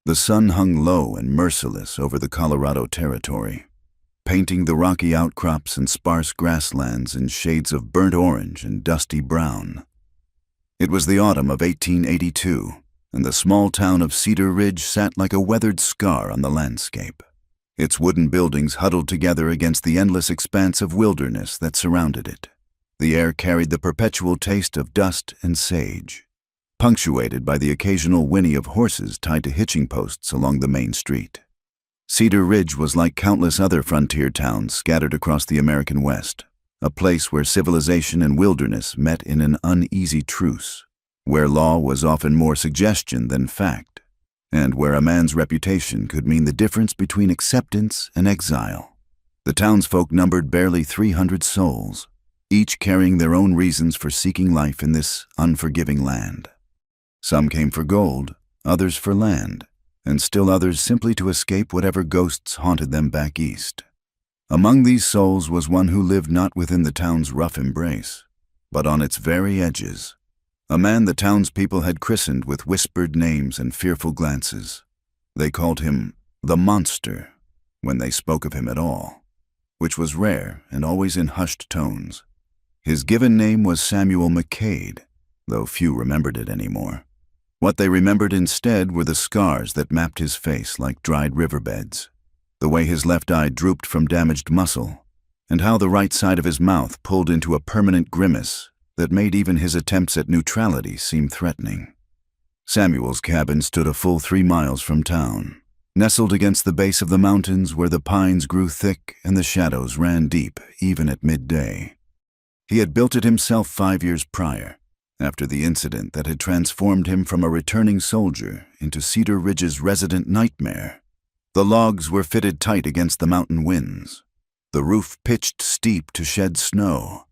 The sun hung low and merciless over the Colorado Territory, painting the rocky outcrops and sparse grasslands in shades of burnt orange and dusty brown. It was the autumn of 1882, and the small town of Cedar Ridge sat like a weathered scar on the landscape, its wooden buildings huddled together against the endless expanse of wilderness that surrounded it. The air carried the perpetual taste of dust and sage, punctuated by the occasional whinny of horses tied to hitching posts along the main street. Cedar Ridge was like countless other frontier towns scattered across the American West, a place where civilization and wilderness met in an uneasy truce, where law was often more suggestion than fact, and where a man's reputation could mean the difference between acceptance and exile. The townsfolk numbered barely 300 souls, each carrying their own reasons for seeking life in this unforgiving land. Some came for gold, others for land, and still others simply to escape whatever ghosts haunted them back east. Among these souls was one who lived not within the town's rough embrace, but on its very edges, a man the townspeople had christened with whispered names and fearful glances. They called him the Monster, when they spoke of him at all, which was rare and always in hushed tones. His given name was Samuel McCade, though few remembered it anymore. What they remembered instead were the scars that mapped his face like dried riverbeds, the way his left eye drooped from damaged muscle, and how the right side of his mouth pulled into a permanent grimace that made even his attempts at neutrality seem threatening. Samuel's cabin stood a full 3 miles from town, nestled against the base of the mountains where the pines grew thick and the shadows ran deep even at midday. He had built it himself 5 years prior, after the incident that had transformed him from a returning soldier into Cedar Ridge's resident nightmare. The logs were fitted tight against the mountain winds, the roof pitched steep to shed snow,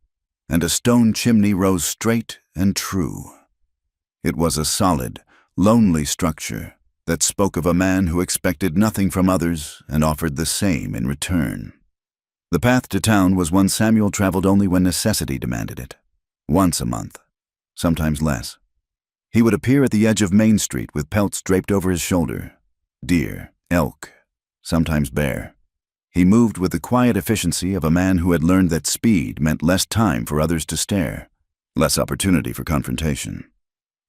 and a stone chimney rose straight and true. It was a solid, lonely structure that spoke of a man who expected nothing from others and offered the same in return. The path to town was one Samuel traveled only when necessity demanded it, once a month, sometimes less. He would appear at the edge of Main Street with pelts draped over his shoulder, deer, elk, sometimes bear. He moved with the quiet efficiency of a man who had learned that speed meant less time for others to stare, less opportunity for confrontation.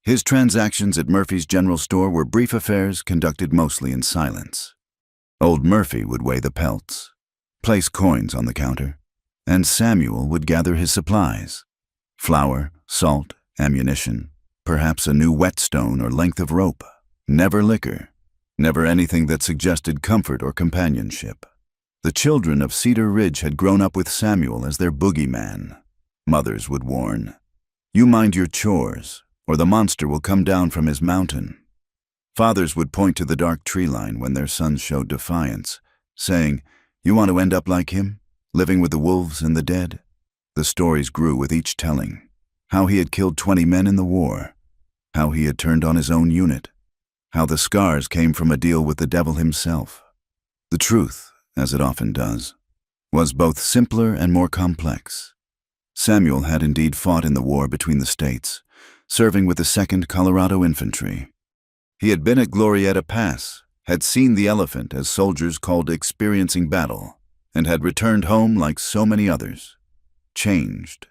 His transactions at Murphy's General Store were brief affairs conducted mostly in silence. Old Murphy would weigh the pelts, place coins on the counter, and Samuel would gather his supplies: flour, salt, ammunition, perhaps a new whetstone or length of rope. Never liquor, never anything that suggested comfort or companionship. The children of Cedar Ridge had grown up with Samuel as their boogeyman. Mothers would warn, "You mind your chores, or the monster will come down from his mountain." Fathers would point to the dark tree line when their sons showed defiance, saying, "You want to end up like him, living with the wolves and the dead?" The stories grew with each telling. How he had killed 20 men in the war, how he had turned on his own unit, how the scars came from a deal with the devil himself. The truth, as it often does, was both simpler and more complex. Samuel had indeed fought in the war between the states, serving with the 2nd Colorado Infantry. He had been at Glorieta Pass, had seen the elephant as soldiers called experiencing battle, and had returned home like so many others, changed,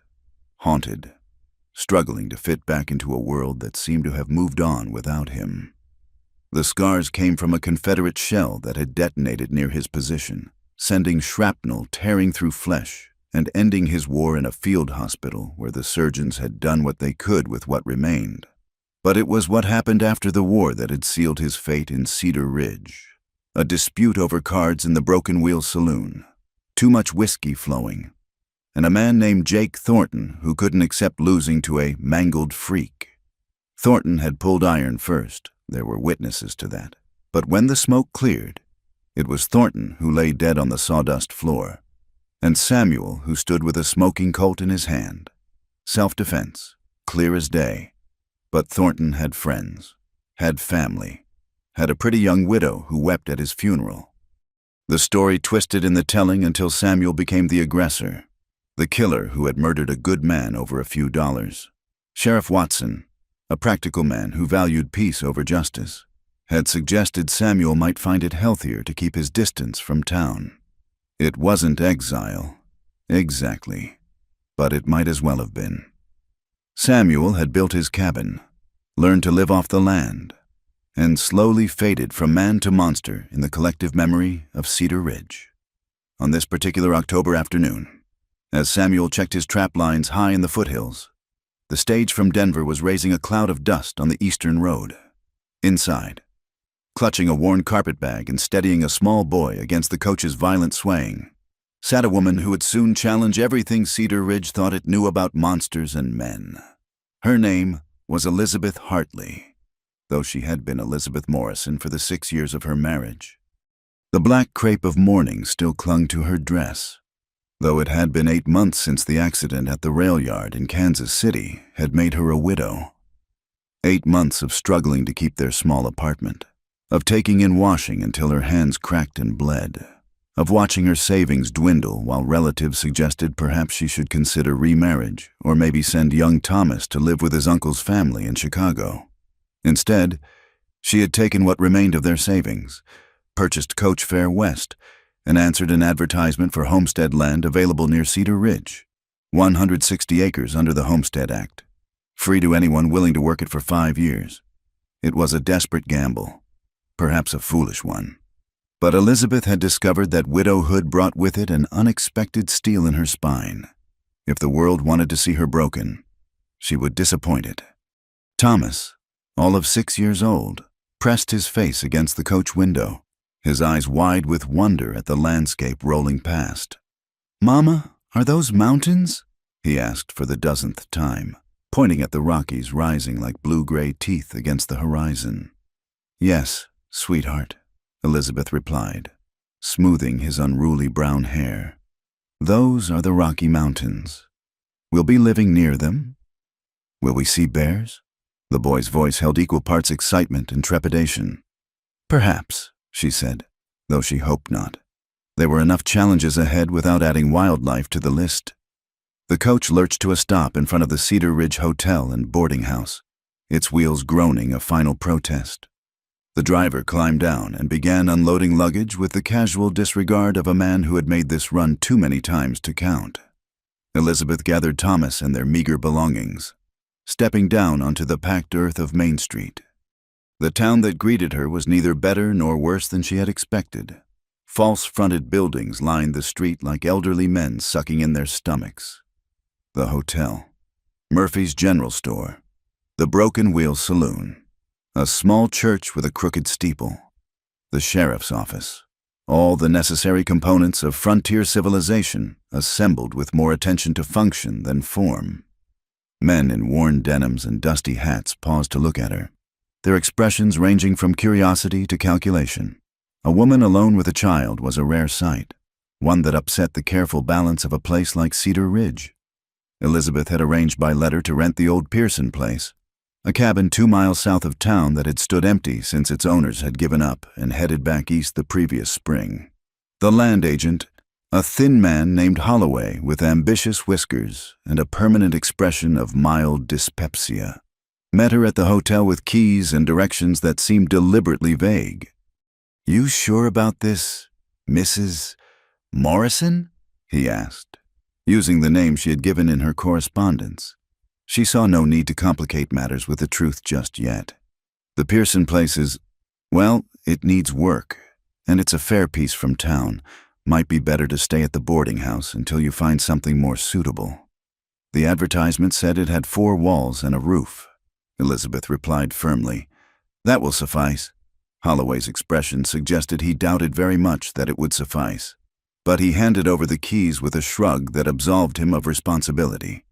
haunted, struggling to fit back into a world that seemed to have moved on without him. The scars came from a Confederate shell that had detonated near his position, sending shrapnel tearing through flesh and ending his war in a field hospital where the surgeons had done what they could with what remained. But it was what happened after the war that had sealed his fate in Cedar Ridge. A dispute over cards in the Broken Wheel Saloon, too much whiskey flowing, and a man named Jake Thornton who couldn't accept losing to a mangled freak. Thornton had pulled iron first, there were witnesses to that. But when the smoke cleared, it was Thornton who lay dead on the sawdust floor, and Samuel who stood with a smoking Colt in his hand. Self-defense, clear as day. But Thornton had friends, had family, had a pretty young widow who wept at his funeral. The story twisted in the telling until Samuel became the aggressor, the killer who had murdered a good man over a few dollars. Sheriff Watson, a practical man who valued peace over justice, had suggested Samuel might find it healthier to keep his distance from town. It wasn't exile, exactly, but it might as well have been. Samuel had built his cabin, learned to live off the land, and slowly faded from man to monster in the collective memory of Cedar Ridge. On this particular October afternoon, as Samuel checked his trap lines high in the foothills, the stage from Denver was raising a cloud of dust on the eastern road. Inside, clutching a worn carpetbag and steadying a small boy against the coach's violent swaying, sat a woman who would soon challenge everything Cedar Ridge thought it knew about monsters and men. Her name was Elizabeth Hartley, though she had been Elizabeth Morrison for the 6 years of her marriage. The black crepe of mourning still clung to her dress, though it had been 8 months since the accident at the rail yard in Kansas City had made her a widow. 8 months of struggling to keep their small apartment, of taking in washing until her hands cracked and bled, of watching her savings dwindle while relatives suggested perhaps she should consider remarriage or maybe send young Thomas to live with his uncle's family in Chicago. Instead, she had taken what remained of their savings, purchased coach fare west, and answered an advertisement for homestead land available near Cedar Ridge, 160 acres under the Homestead Act, free to anyone willing to work it for 5 years. It was a desperate gamble, perhaps a foolish one. But Elizabeth had discovered that widowhood brought with it an unexpected steel in her spine. If the world wanted to see her broken, she would disappoint it. Thomas, all of 6 years old, pressed his face against the coach window, his eyes wide with wonder at the landscape rolling past. "Mama, are those mountains?" he asked for the 10th time, pointing at the Rockies rising like blue-gray teeth against the horizon. "Yes, sweetheart," Elizabeth replied, smoothing his unruly brown hair. "Those are the Rocky Mountains. We'll be living near them. Will we see bears?" The boy's voice held equal parts excitement and trepidation. "Perhaps," she said, though she hoped not. There were enough challenges ahead without adding wildlife to the list. The coach lurched to a stop in front of the Cedar Ridge Hotel and boarding house, its wheels groaning a final protest. The driver climbed down and began unloading luggage with the casual disregard of a man who had made this run too many times to count. Elizabeth gathered Thomas and their meager belongings, stepping down onto the packed earth of Main Street. The town that greeted her was neither better nor worse than she had expected. False-fronted buildings lined the street like elderly men sucking in their stomachs. The hotel, Murphy's General Store, the Broken Wheel Saloon, a small church with a crooked steeple, the sheriff's office, all the necessary components of frontier civilization assembled with more attention to function than form. Men in worn denims and dusty hats paused to look at her, their expressions ranging from curiosity to calculation. A woman alone with a child was a rare sight, one that upset the careful balance of a place like Cedar Ridge. Elizabeth had arranged by letter to rent the old Pearson place, a cabin 2 miles south of town that had stood empty since its owners had given up and headed back east the previous spring. The land agent, a thin man named Holloway with ambitious whiskers and a permanent expression of mild dyspepsia, met her at the hotel with keys and directions that seemed deliberately vague. "You sure about this, Mrs. Morrison?" he asked, using the name she had given in her correspondence. She saw no need to complicate matters with the truth just yet. The Pearson place is, well, it needs work, and it's a fair piece from town. Might be better to stay at the boarding house until you find something more suitable. The advertisement said it had 4 walls and a roof. Elizabeth replied firmly, "That will suffice." Holloway's expression suggested he doubted very much that it would suffice, but he handed over the keys with a shrug that absolved him of responsibility.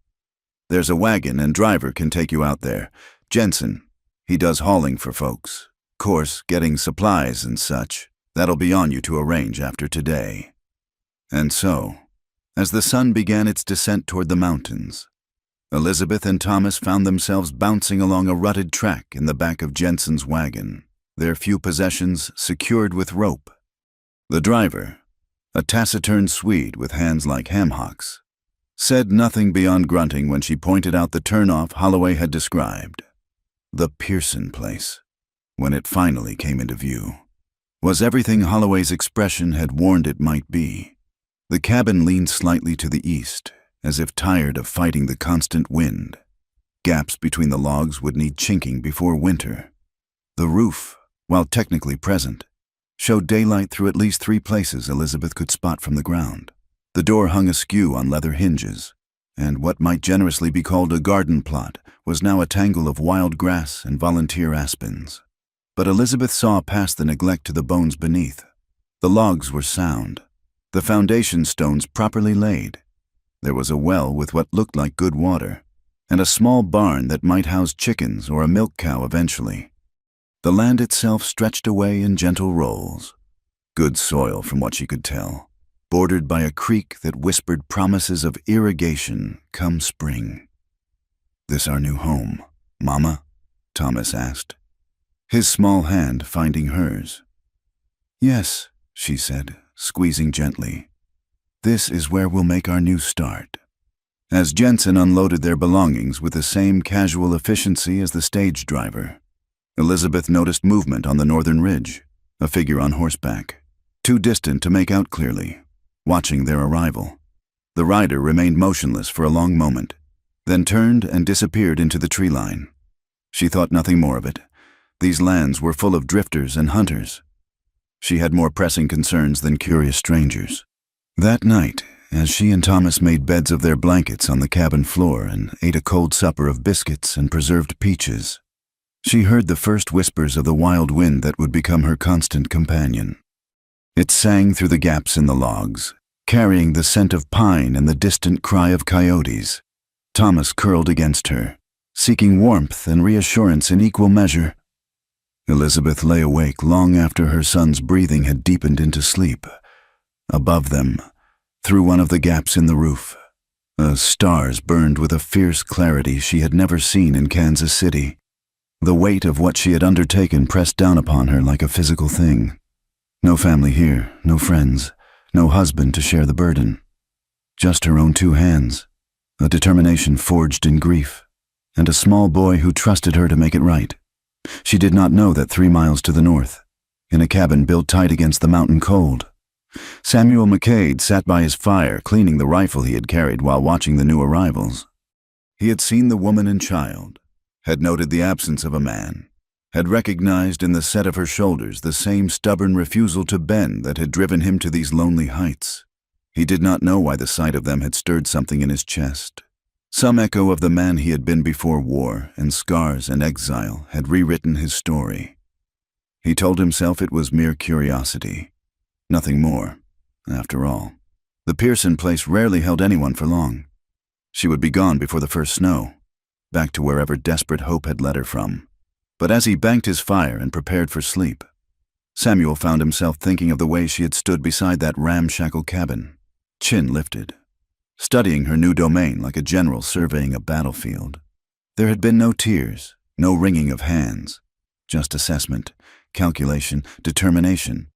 "There's a wagon and driver can take you out there. Jensen, he does hauling for folks. Course, getting supplies and such, that'll be on you to arrange after today." And so, as the sun began its descent toward the mountains, Elizabeth and Thomas found themselves bouncing along a rutted track in the back of Jensen's wagon, their few possessions secured with rope. The driver, a taciturn Swede with hands like ham hocks, said nothing beyond grunting when she pointed out the turnoff Holloway had described, the Pearson place. when it finally came into view, was everything Holloway's expression had warned it might be. The cabin leaned slightly to the east, as if tired of fighting the constant wind. Gaps between the logs would need chinking before winter. The roof, while technically present, showed daylight through at least 3 places Elizabeth could spot from the ground. The door hung askew on leather hinges, and what might generously be called a garden plot was now a tangle of wild grass and volunteer aspens. But Elizabeth saw past the neglect to the bones beneath. The logs were sound, the foundation stones properly laid. There was a well with what looked like good water, and a small barn that might house chickens or a milk cow eventually. The land itself stretched away in gentle rolls. Good soil from what she could tell, bordered by a creek that whispered promises of irrigation come spring. "This our new home, Mama?" Thomas asked, his small hand finding hers. "Yes," she said, squeezing gently. "This is where we'll make our new start." As Jensen unloaded their belongings with the same casual efficiency as the stage driver, Elizabeth noticed movement on the northern ridge, a figure on horseback, too distant to make out clearly, watching their arrival. The rider remained motionless for a long moment, then turned and disappeared into the tree line. She thought nothing more of it. These lands were full of drifters and hunters. She had more pressing concerns than curious strangers. That night, as she and Thomas made beds of their blankets on the cabin floor and ate a cold supper of biscuits and preserved peaches, she heard the first whispers of the wild wind that would become her constant companion. It sang through the gaps in the logs, carrying the scent of pine and the distant cry of coyotes. Thomas curled against her, seeking warmth and reassurance in equal measure. Elizabeth lay awake long after her son's breathing had deepened into sleep. Above them, through one of the gaps in the roof, stars burned with a fierce clarity she had never seen in Kansas City. The weight of what she had undertaken pressed down upon her like a physical thing. No family here, no friends, no husband to share the burden. Just her own 2 hands, a determination forged in grief, and a small boy who trusted her to make it right. She did not know that 3 miles to the north, in a cabin built tight against the mountain cold, Samuel McCade sat by his fire cleaning the rifle he had carried while watching the new arrivals. He had seen the woman and child, had noted the absence of a man, had recognized in the set of her shoulders the same stubborn refusal to bend that had driven him to these lonely heights. He did not know why the sight of them had stirred something in his chest. Some echo of the man he had been before war and scars and exile had rewritten his story. He told himself it was mere curiosity, nothing more. After all, the Pearson place rarely held anyone for long. She would be gone before the first snow, back to wherever desperate hope had led her from. But as he banked his fire and prepared for sleep, Samuel found himself thinking of the way she had stood beside that ramshackle cabin, chin lifted, studying her new domain like a general surveying a battlefield. There had been no tears, no wringing of hands, just assessment, calculation, determination.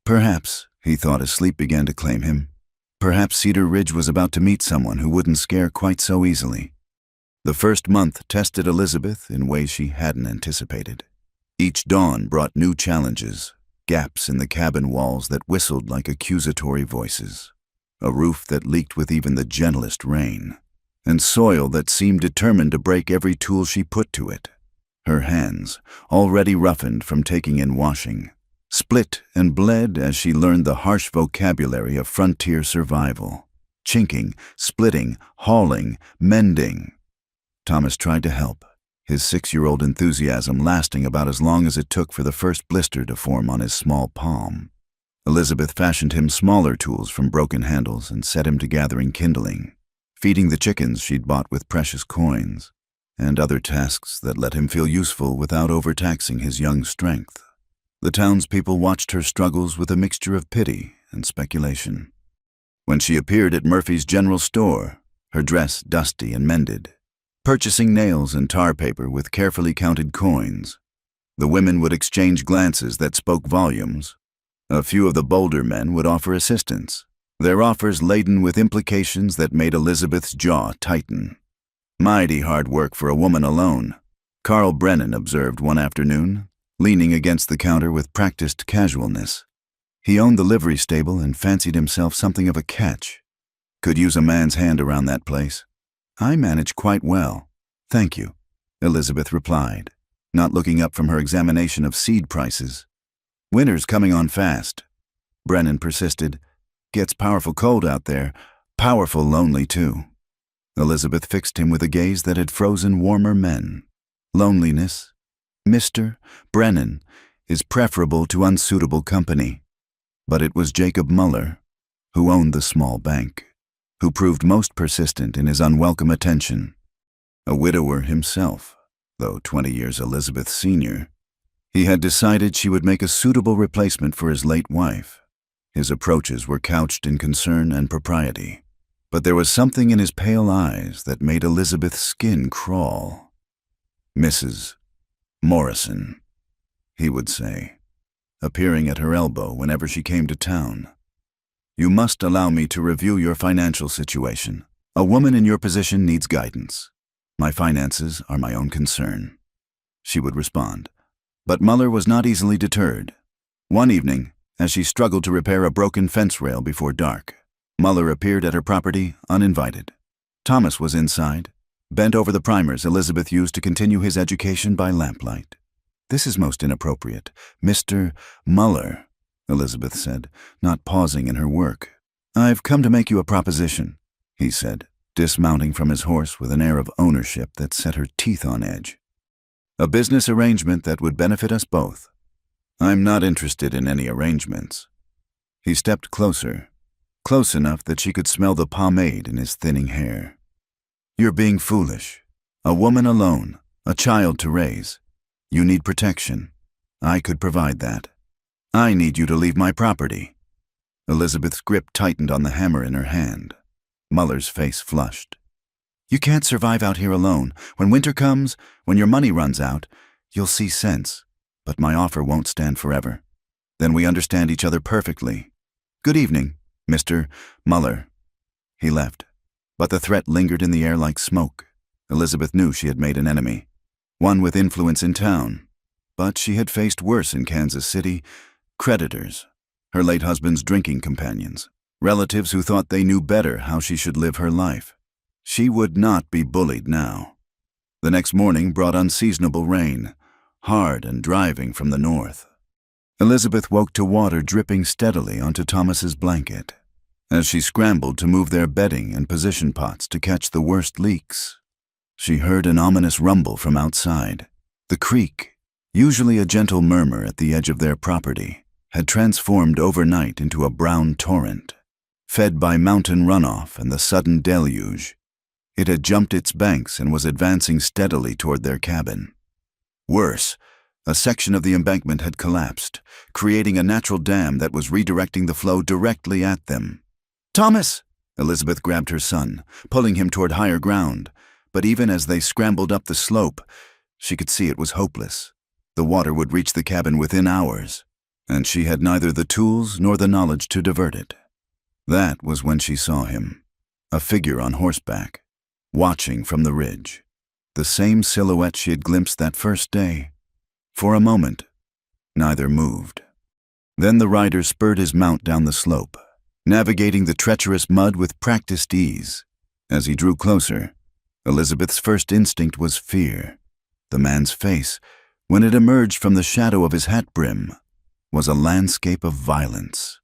Perhaps, he thought as sleep began to claim him, perhaps Cedar Ridge was about to meet someone who wouldn't scare quite so easily. The first month tested Elizabeth in ways she hadn't anticipated. Each dawn brought new challenges, gaps in the cabin walls that whistled like accusatory voices, a roof that leaked with even the gentlest rain, and soil that seemed determined to break every tool she put to it. Her hands, already roughened from taking in washing, split and bled as she learned the harsh vocabulary of frontier survival. Chinking, splitting, hauling, mending. Thomas tried to help, his 6-year-old enthusiasm lasting about as long as it took for the first blister to form on his small palm. Elizabeth fashioned him smaller tools from broken handles and set him to gathering kindling, feeding the chickens she'd bought with precious coins, and other tasks that let him feel useful without overtaxing his young strength. The townspeople watched her struggles with a mixture of pity and speculation. When she appeared at Murphy's general store, her dress dusty and mended, purchasing nails and tar paper with carefully counted coins, the women would exchange glances that spoke volumes. A few of the bolder men would offer assistance, their offers laden with implications that made Elizabeth's jaw tighten. Mighty hard work for a woman alone, Carl Brennan observed one afternoon, leaning against the counter with practiced casualness. He owned the livery stable and fancied himself something of a catch. Could use a man's hand around that place. I manage quite well, thank you, Elizabeth replied, not looking up from her examination of seed prices. Winter's coming on fast, Brennan persisted. Gets powerful cold out there, powerful lonely too. Elizabeth fixed him with a gaze that had frozen warmer men. Loneliness, Mr. Brennan, is preferable to unsuitable company. But it was Jacob Muller, who owned the small bank, who proved most persistent in his unwelcome attention. A widower himself, though 20 years Elizabeth's senior, he had decided she would make a suitable replacement for his late wife. His approaches were couched in concern and propriety, but there was something in his pale eyes that made Elizabeth's skin crawl. Mrs. Morrison, he would say, appearing at her elbow whenever she came to town. You must allow me to review your financial situation. A woman in your position needs guidance. My finances are my own concern, she would respond. But Muller was not easily deterred. One evening, as she struggled to repair a broken fence rail before dark, Muller appeared at her property uninvited. Thomas was inside, bent over the primers Elizabeth used to continue his education by lamplight. This is most inappropriate. Mr. Muller, Elizabeth said, not pausing in her work. I've come to make you a proposition, he said, dismounting from his horse with an air of ownership that set her teeth on edge. A business arrangement that would benefit us both. I'm not interested in any arrangements. He stepped closer, close enough that she could smell the pomade in his thinning hair. You're being foolish. A woman alone, a child to raise. You need protection. I could provide that. I need you to leave my property. Elizabeth's grip tightened on the hammer in her hand. Muller's face flushed. You can't survive out here alone. When winter comes, when your money runs out, you'll see sense. But my offer won't stand forever. Then we understand each other perfectly. Good evening, Mr. Muller. He left, but the threat lingered in the air like smoke. Elizabeth knew she had made an enemy, one with influence in town. But she had faced worse in Kansas City, creditors, her late husband's drinking companions, relatives who thought they knew better how she should live her life. She would not be bullied now. The next morning brought unseasonable rain, hard and driving from the north. Elizabeth woke to water dripping steadily onto Thomas's blanket. As she scrambled to move their bedding and position pots to catch the worst leaks, she heard an ominous rumble from outside. The creek, usually a gentle murmur at the edge of their property, had transformed overnight into a brown torrent, fed by mountain runoff and the sudden deluge. It had jumped its banks and was advancing steadily toward their cabin. Worse, a section of the embankment had collapsed, creating a natural dam that was redirecting the flow directly at them. Thomas! Elizabeth grabbed her son, pulling him toward higher ground. But even as they scrambled up the slope, she could see it was hopeless. The water would reach the cabin within hours, and she had neither the tools nor the knowledge to divert it. That was when she saw him, a figure on horseback, watching from the ridge. The same silhouette she had glimpsed that first day. For a moment, neither moved. Then the rider spurred his mount down the slope, navigating the treacherous mud with practiced ease. As he drew closer, Elizabeth's first instinct was fear. The man's face, when it emerged from the shadow of his hat brim, was a landscape of violence.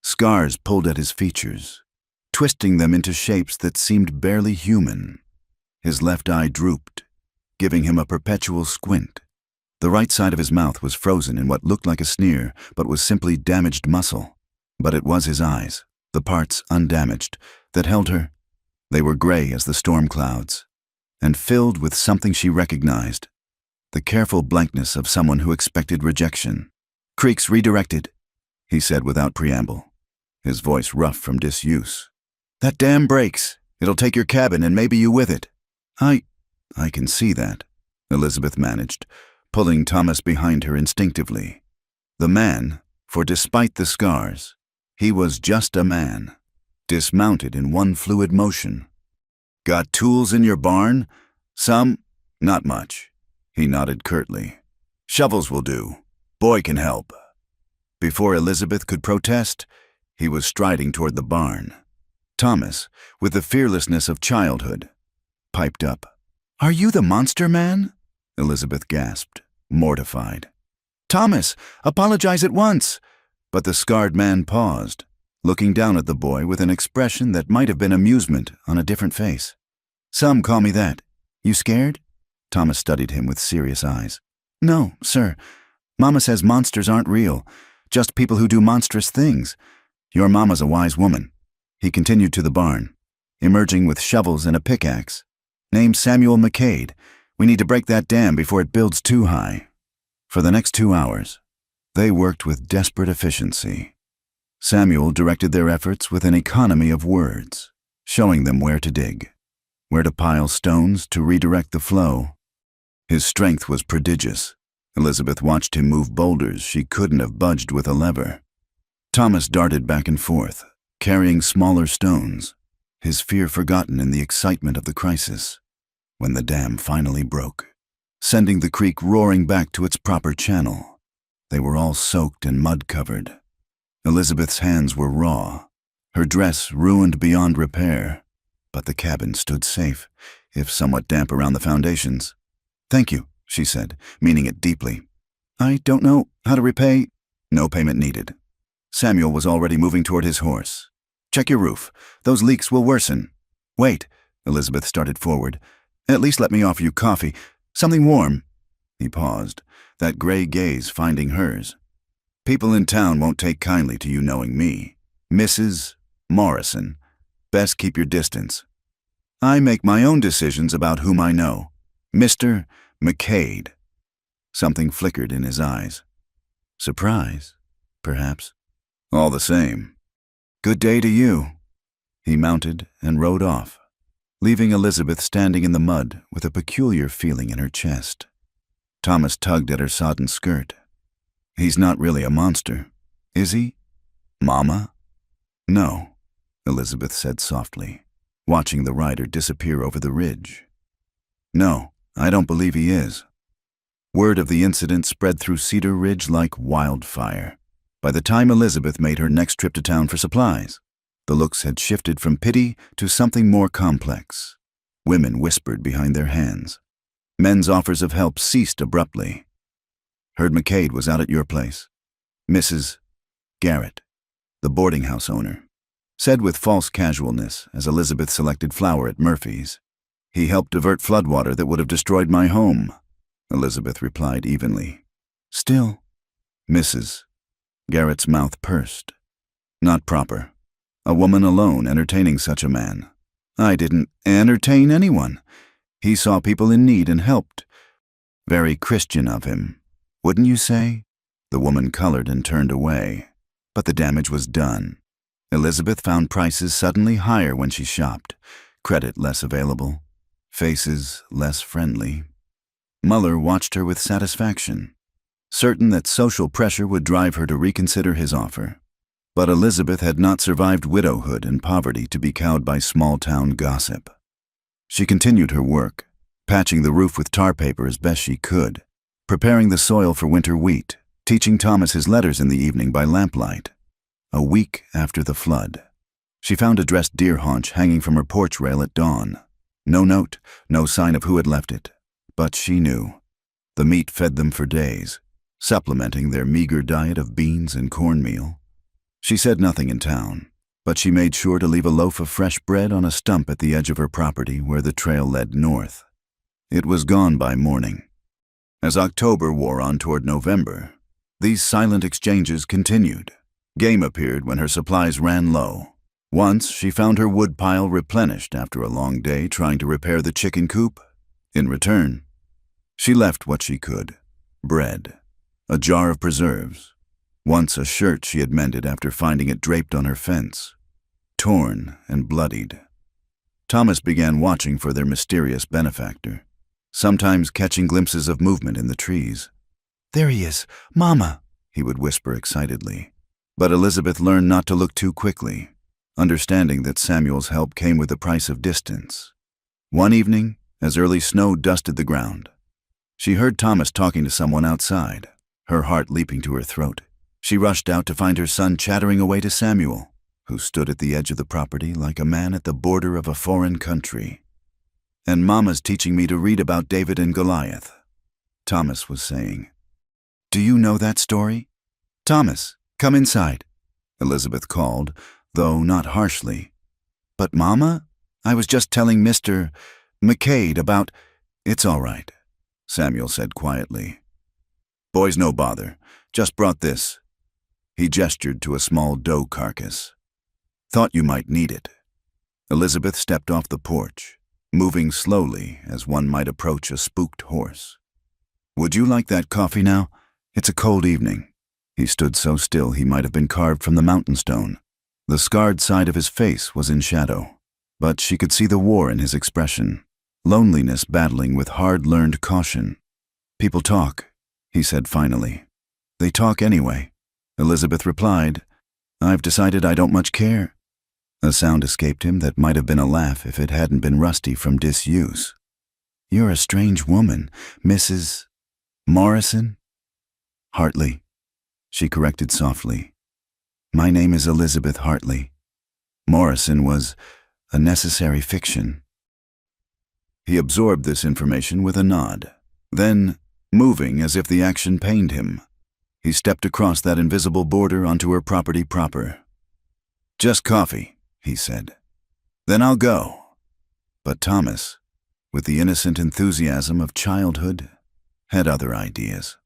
Scars pulled at his features, twisting them into shapes that seemed barely human. His left eye drooped, giving him a perpetual squint. The right side of his mouth was frozen in what looked like a sneer, but was simply damaged muscle. But it was his eyes, the parts undamaged, that held her. They were gray as the storm clouds, and filled with something she recognized, the careful blankness of someone who expected rejection. Creeks redirected, he said without preamble, his voice rough from disuse. That dam breaks. It'll take your cabin and maybe you with it. I can see that, Elizabeth managed, pulling Thomas behind her instinctively. The man, for despite the scars, he was just a man, dismounted in one fluid motion. Got tools in your barn? Some? Not much. He nodded curtly. Shovels will do. Boy can help." Before Elizabeth could protest, he was striding toward the barn. Thomas, with the fearlessness of childhood, piped up. "Are you the monster man?" Elizabeth gasped, mortified. "Thomas, apologize at once!" But the scarred man paused, looking down at the boy with an expression that might have been amusement on a different face. "Some call me that. You scared?" Thomas studied him with serious eyes. "No, sir. Mama says monsters aren't real, just people who do monstrous things. Your mama's a wise woman." He continued to the barn, emerging with shovels and a pickaxe. "Name's Samuel McCade. We need to break that dam before it builds too high." For the next 2 hours, they worked with desperate efficiency. Samuel directed their efforts with an economy of words, showing them where to dig, where to pile stones to redirect the flow. His strength was prodigious. Elizabeth watched him move boulders she couldn't have budged with a lever. Thomas darted back and forth, carrying smaller stones, his fear forgotten in the excitement of the crisis. When the dam finally broke, sending the creek roaring back to its proper channel, they were all soaked and mud-covered. Elizabeth's hands were raw, her dress ruined beyond repair, but the cabin stood safe, if somewhat damp around the foundations. "Thank you," she said, meaning it deeply. "I don't know how to repay—" No payment needed. Samuel was already moving toward his horse. "Check your roof. Those leaks will worsen." "Wait," Elizabeth started forward. "At least let me offer you coffee. Something warm." He paused, that gray gaze finding hers. "People in town won't take kindly to you knowing me. Mrs. Morrison. Best keep your distance. I make my own decisions about whom I know. Mr. McCade." Something flickered in his eyes. Surprise, perhaps. "All the same. Good day to you." He mounted and rode off, leaving Elizabeth standing in the mud with a peculiar feeling in her chest. Thomas tugged at her sodden skirt. "He's not really a monster, is he, Mama?" "No," Elizabeth said softly, watching the rider disappear over the ridge. "No, I don't believe he is." Word of the incident spread through Cedar Ridge like wildfire. By the time Elizabeth made her next trip to town for supplies, the looks had shifted from pity to something more complex. Women whispered behind their hands. Men's offers of help ceased abruptly. "Heard McCade was out at your place." Mrs. Garrett, the boarding house owner, said with false casualness as Elizabeth selected flour at Murphy's. "He helped divert floodwater that would have destroyed my home," Elizabeth replied evenly. "Still," Mrs. Garrett's mouth pursed. "Not proper. A woman alone entertaining such a man." "I didn't entertain anyone. He saw people in need and helped." "Very Christian of him, wouldn't you say?" The woman colored and turned away. But the damage was done. Elizabeth found prices suddenly higher when she shopped, credit less available, faces less friendly. Muller watched her with satisfaction, certain that social pressure would drive her to reconsider his offer. But Elizabeth had not survived widowhood and poverty to be cowed by small-town gossip. She continued her work, patching the roof with tar paper as best she could, preparing the soil for winter wheat, teaching Thomas his letters in the evening by lamplight. A week after the flood, she found a dressed deer haunch hanging from her porch rail at dawn. No note, no sign of who had left it. But she knew. The meat fed them for days, supplementing their meager diet of beans and cornmeal. She said nothing in town, but she made sure to leave a loaf of fresh bread on a stump at the edge of her property where the trail led north. It was gone by morning. As October wore on toward November, these silent exchanges continued. Game appeared when her supplies ran low. Once she found her wood pile replenished after a long day trying to repair the chicken coop. In return, she left what she could: bread, a jar of preserves, once a shirt she had mended after finding it draped on her fence, torn and bloodied. Thomas began watching for their mysterious benefactor, sometimes catching glimpses of movement in the trees. "There he is, Mama," he would whisper excitedly. But Elizabeth learned not to look too quickly, understanding that Samuel's help came with the price of distance. One evening, as early snow dusted the ground, she heard Thomas talking to someone outside. her heart leaping to her throat. She rushed out to find her son chattering away to Samuel, who stood at the edge of the property like a man at the border of a foreign country. "And Mama's teaching me to read about David and Goliath," Thomas was saying. "Do you know that story? Thomas, come inside," Elizabeth called, though not harshly. "But Mama, I was just telling Mr. McCade about—" "It's all right," Samuel said quietly. "Boys, no bother. Just brought this." He gestured to a small doe carcass. "Thought you might need it." Elizabeth stepped off the porch, moving slowly as one might approach a spooked horse. "Would you like that coffee now? It's a cold evening." He stood so still he might have been carved from the mountain stone. The scarred side of his face was in shadow, but she could see the war in his expression, loneliness battling with hard-learned caution. "People talk," he said finally. "They talk anyway," Elizabeth replied. "I've decided I don't much care." A sound escaped him that might have been a laugh if it hadn't been rusty from disuse. "You're a strange woman, Mrs. Morrison?" "Hartley," she corrected softly. "My name is Elizabeth Hartley. Morrison was a necessary fiction." He absorbed this information with a nod. Then, moving as if the action pained him, he stepped across that invisible border onto her property proper. "Just coffee," he said. "Then I'll go." But Thomas, with the innocent enthusiasm of childhood, had other ideas.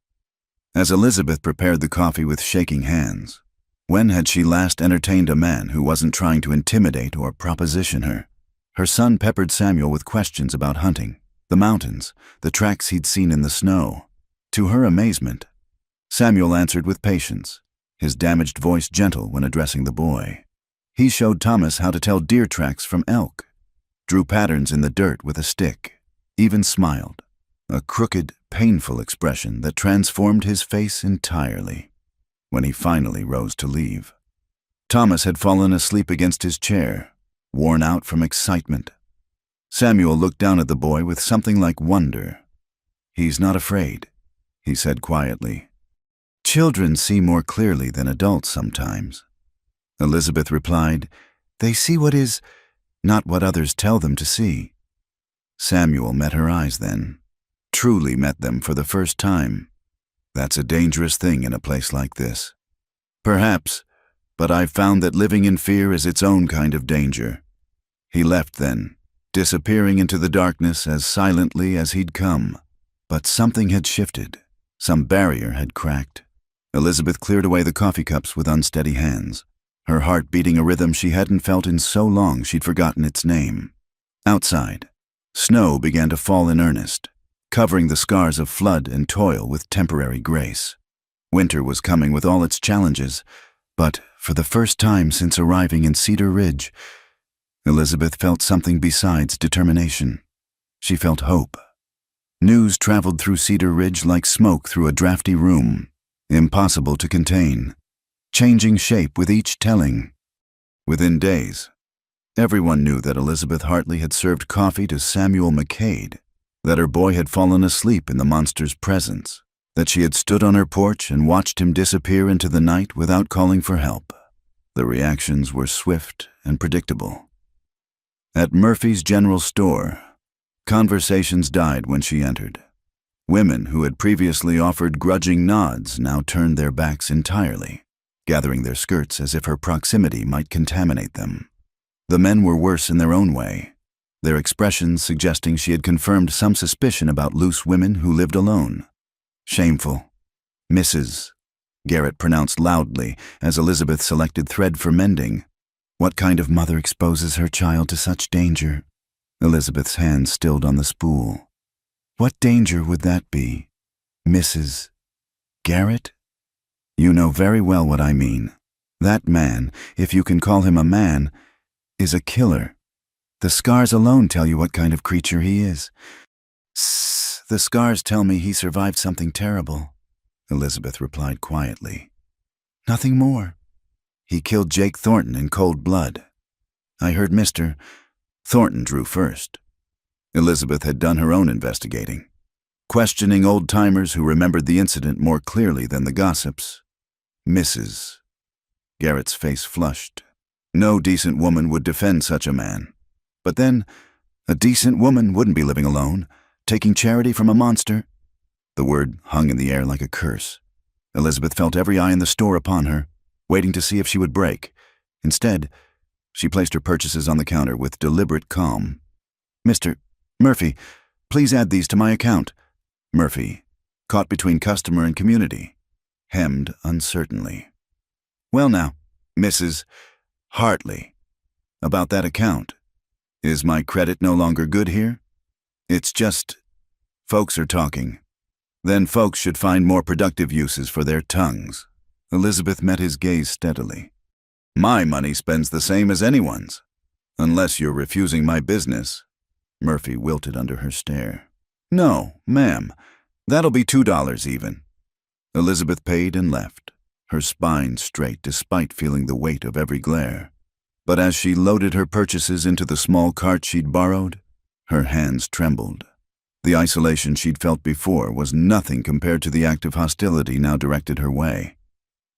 As Elizabeth prepared the coffee with shaking hands, when had she last entertained a man who wasn't trying to intimidate or proposition her? Her son peppered Samuel with questions about hunting, the mountains, the tracks he'd seen in the snow. To her amazement, Samuel answered with patience, his damaged voice gentle when addressing the boy. He showed Thomas how to tell deer tracks from elk, drew patterns in the dirt with a stick, even smiled, a crooked, painful expression that transformed his face entirely when he finally rose to leave. Thomas had fallen asleep against his chair, worn out from excitement. Samuel looked down at the boy with something like wonder. "He's not afraid," he said quietly. "Children see more clearly than adults sometimes," Elizabeth replied. "They see what is, not what others tell them to see." Samuel met her eyes then, truly met them for the first time. "That's a dangerous thing in a place like this." "Perhaps, but I've found that living in fear is its own kind of danger." He left then, disappearing into the darkness as silently as he'd come. But something had shifted. Some barrier had cracked. Elizabeth cleared away the coffee cups with unsteady hands, her heart beating a rhythm she hadn't felt in so long she'd forgotten its name. Outside, snow began to fall in earnest, covering the scars of flood and toil with temporary grace. Winter was coming with all its challenges, but for the first time since arriving in Cedar Ridge, Elizabeth felt something besides determination. She felt hope. News traveled through Cedar Ridge like smoke through a drafty room, impossible to contain, changing shape with each telling. Within days, everyone knew that Elizabeth Hartley had served coffee to Samuel McCade, that her boy had fallen asleep in the monster's presence, that she had stood on her porch and watched him disappear into the night without calling for help. The reactions were swift and predictable. At Murphy's General Store, conversations died when she entered. Women who had previously offered grudging nods now turned their backs entirely, gathering their skirts as if her proximity might contaminate them. The men were worse in their own way, their expressions suggesting she had confirmed some suspicion about loose women who lived alone. "Shameful." "Mrs." Garrett pronounced loudly as Elizabeth selected thread for mending. "What kind of mother exposes her child to such danger?" Elizabeth's hand stilled on the spool. "What danger would that be, Mrs. Garrett?" "You know very well what I mean. That man, if you can call him a man, is a killer. The scars alone tell you what kind of creature he is." "The scars tell me he survived something terrible," Elizabeth replied quietly. "Nothing more. He killed Jake Thornton in cold blood. I heard Mr. Thornton drew first." Elizabeth had done her own investigating. questioning old-timers who remembered the incident more clearly than the gossips. Mrs. Garrett's face flushed. No decent woman would defend such a man. But then, a decent woman wouldn't be living alone, taking charity from a monster. The word hung in the air like a curse. Elizabeth felt every eye in the store upon her, waiting to see if she would break. Instead, she placed her purchases on the counter with deliberate calm. "Mr. Murphy, please add these to my account." Murphy, caught between customer and community, hemmed uncertainly. "Well now, Mrs. Hartley, about that account. Is my credit no longer good here? It's just, folks are talking. Then folks should find more productive uses for their tongues." Elizabeth met his gaze steadily. "My money spends the same as anyone's, unless you're refusing my business." Murphy wilted under her stare. "No, ma'am, that'll be $2 even." Elizabeth paid and left, her spine straight despite feeling the weight of every glare. But as she loaded her purchases into the small cart she'd borrowed, her hands trembled. The isolation she'd felt before was nothing compared to the act of hostility now directed her way.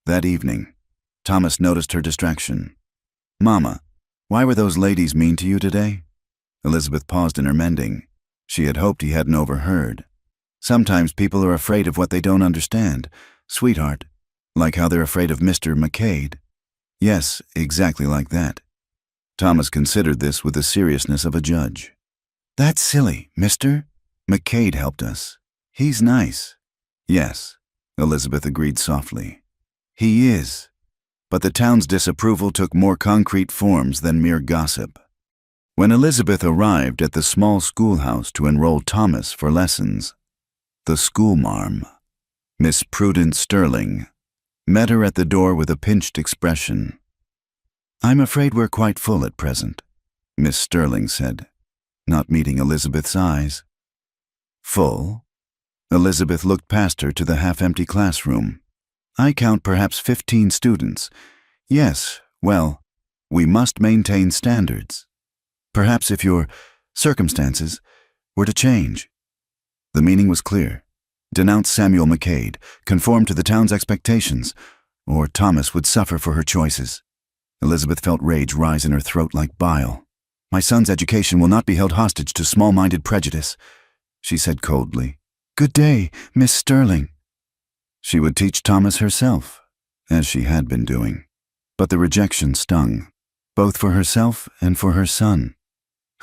That evening, Thomas noticed her distraction. "Mama, why were those ladies mean to you today?" Elizabeth paused in her mending. She had hoped he hadn't overheard. "Sometimes people are afraid of what they don't understand, sweetheart, like how they're afraid of Mr. McCade." "Yes, exactly like that." Thomas considered this with the seriousness of a judge. "That's silly, Mr. McCade helped us. He's nice." "Yes," Elizabeth agreed softly. "He is." But the town's disapproval took more concrete forms than mere gossip. When Elizabeth arrived at the small schoolhouse to enroll Thomas for lessons, the schoolmarm, Miss Prudence Sterling, met her at the door with a pinched expression. "I'm afraid we're quite full at present," Miss Sterling said, not meeting Elizabeth's eyes. "Full?" Elizabeth looked past her to the half-empty classroom. "I count perhaps 15 students. Yes, well, we must maintain standards. Perhaps if your circumstances were to change." The meaning was clear. Denounce Samuel McCade, conform to the town's expectations, or Thomas would suffer for her choices. Elizabeth felt rage rise in her throat like bile. "My son's education will not be held hostage to small-minded prejudice," she said coldly. "Good day, Miss Sterling." She would teach Thomas herself, as she had been doing. But the rejection stung, both for herself and for her son,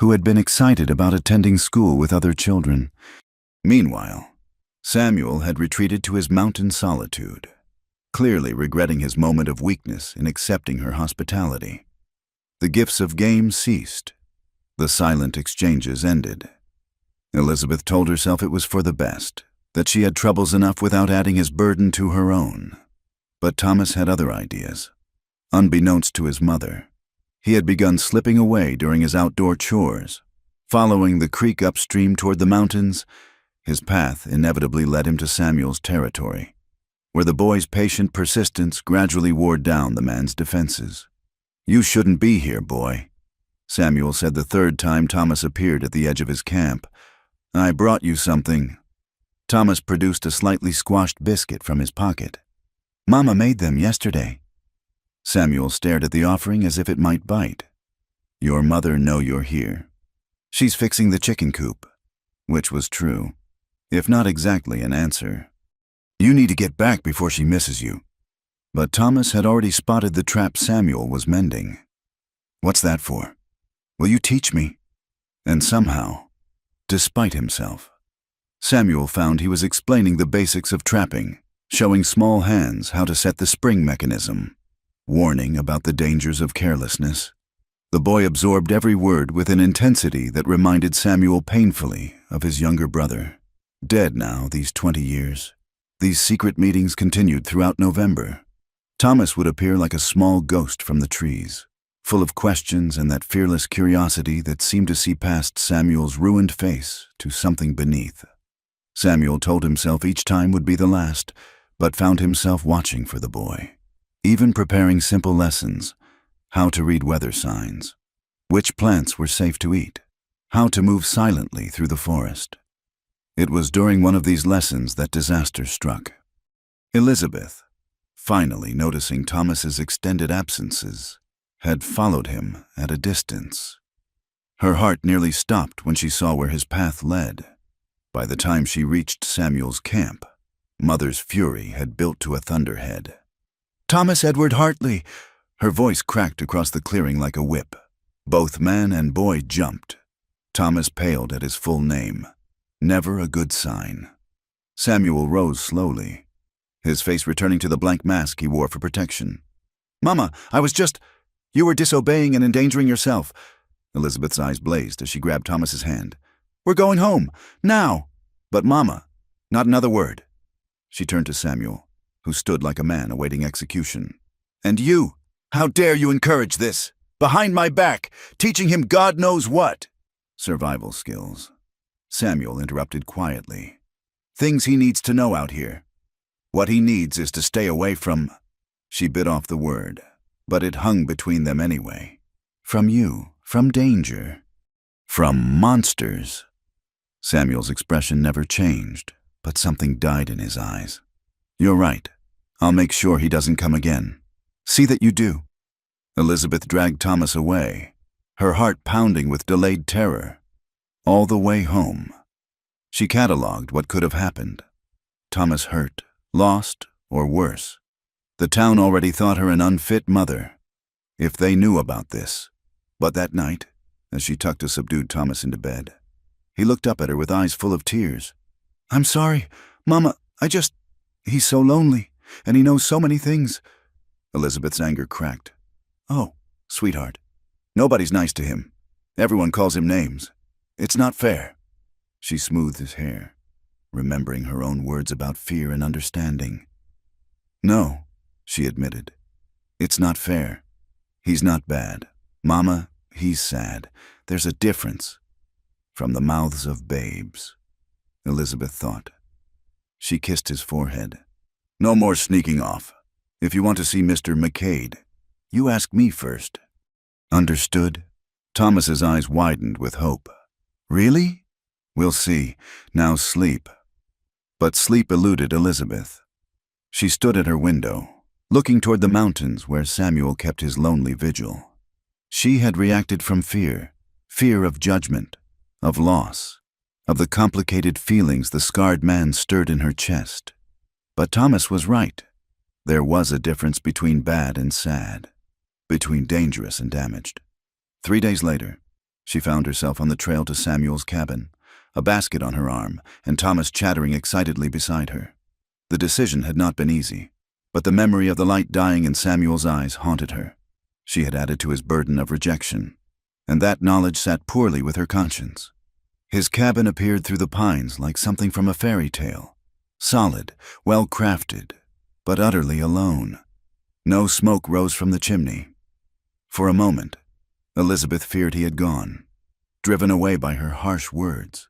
who had been excited about attending school with other children. Meanwhile, Samuel had retreated to his mountain solitude, clearly regretting his moment of weakness in accepting her hospitality. The gifts of game ceased. The silent exchanges ended. Elizabeth told herself it was for the best, that she had troubles enough without adding his burden to her own. But Thomas had other ideas. Unbeknownst to his mother, he had begun slipping away during his outdoor chores. Following the creek upstream toward the mountains, his path inevitably led him to Samuel's territory, where the boy's patient persistence gradually wore down the man's defenses. "You shouldn't be here, boy," Samuel said the third time Thomas appeared at the edge of his camp. "I brought you something." Thomas produced a slightly squashed biscuit from his pocket. "Mama made them yesterday." Samuel stared at the offering as if it might bite. "Your mother know you're here. She's fixing the chicken coop," which was true, if not exactly an answer. "You need to get back before she misses you." But Thomas had already spotted the trap Samuel was mending. "What's that for? Will you teach me?" And somehow, despite himself, Samuel found he was explaining the basics of trapping, showing small hands how to set the spring mechanism, warning about the dangers of carelessness. The boy absorbed every word with an intensity that reminded Samuel painfully of his younger brother. Dead now, these 20 years. These secret meetings continued throughout November. Thomas would appear like a small ghost from the trees, full of questions and that fearless curiosity that seemed to see past Samuel's ruined face to something beneath. Samuel told himself each time would be the last, but found himself watching for the boy, even preparing simple lessons: how to read weather signs, which plants were safe to eat, how to move silently through the forest. It was during one of these lessons that disaster struck. Elizabeth, finally noticing Thomas's extended absences, had followed him at a distance. Her heart nearly stopped when she saw where his path led. By the time she reached Samuel's camp, Mother's fury had built to a thunderhead. "Thomas Edward Hartley!" Her voice cracked across the clearing like a whip. Both man and boy jumped. Thomas paled at his full name. Never a good sign. Samuel rose slowly, his face returning to the blank mask he wore for protection. "Mama, you were disobeying and endangering yourself." Elizabeth's eyes blazed as she grabbed Thomas's hand. "We're going home, now!" "But Mama, not another word." She turned to Samuel, who stood like a man awaiting execution. "And you, how dare you encourage this? Behind my back, teaching him God knows what." "Survival skills," Samuel interrupted quietly. "Things he needs to know out here. What he needs is to stay away from—" She bit off the word, but it hung between them anyway. "From you, from danger, from monsters." Samuel's expression never changed, but something died in his eyes. "You're right. I'll make sure he doesn't come again. See that you do." Elizabeth dragged Thomas away, her heart pounding with delayed terror. All the way home, she catalogued what could have happened. Thomas hurt, lost, or worse. The town already thought her an unfit mother. If they knew about this. But that night, as she tucked a subdued Thomas into bed, he looked up at her with eyes full of tears. "I'm sorry, Mama, he's so lonely, and he knows so many things." Elizabeth's anger cracked. "Oh, sweetheart, nobody's nice to him. Everyone calls him names. It's not fair." She smoothed his hair, remembering her own words about fear and understanding. "No," she admitted. "It's not fair. He's not bad. Mama, he's sad. There's a difference." From the mouths of babes, Elizabeth thought. She kissed his forehead. "No more sneaking off. If you want to see Mr. McCade, you ask me first." "Understood?" Thomas's eyes widened with hope. "Really?" "We'll see. Now sleep." But sleep eluded Elizabeth. She stood at her window, looking toward the mountains where Samuel kept his lonely vigil. She had reacted from fear of judgment, of loss, of the complicated feelings the scarred man stirred in her chest. But Thomas was right. There was a difference between bad and sad, between dangerous and damaged. 3 days later, she found herself on the trail to Samuel's cabin, a basket on her arm, and Thomas chattering excitedly beside her. The decision had not been easy, but the memory of the light dying in Samuel's eyes haunted her. She had added to his burden of rejection, and that knowledge sat poorly with her conscience. His cabin appeared through the pines like something from a fairy tale, solid, well-crafted, but utterly alone. No smoke rose from the chimney. For a moment, Elizabeth feared he had gone, driven away by her harsh words.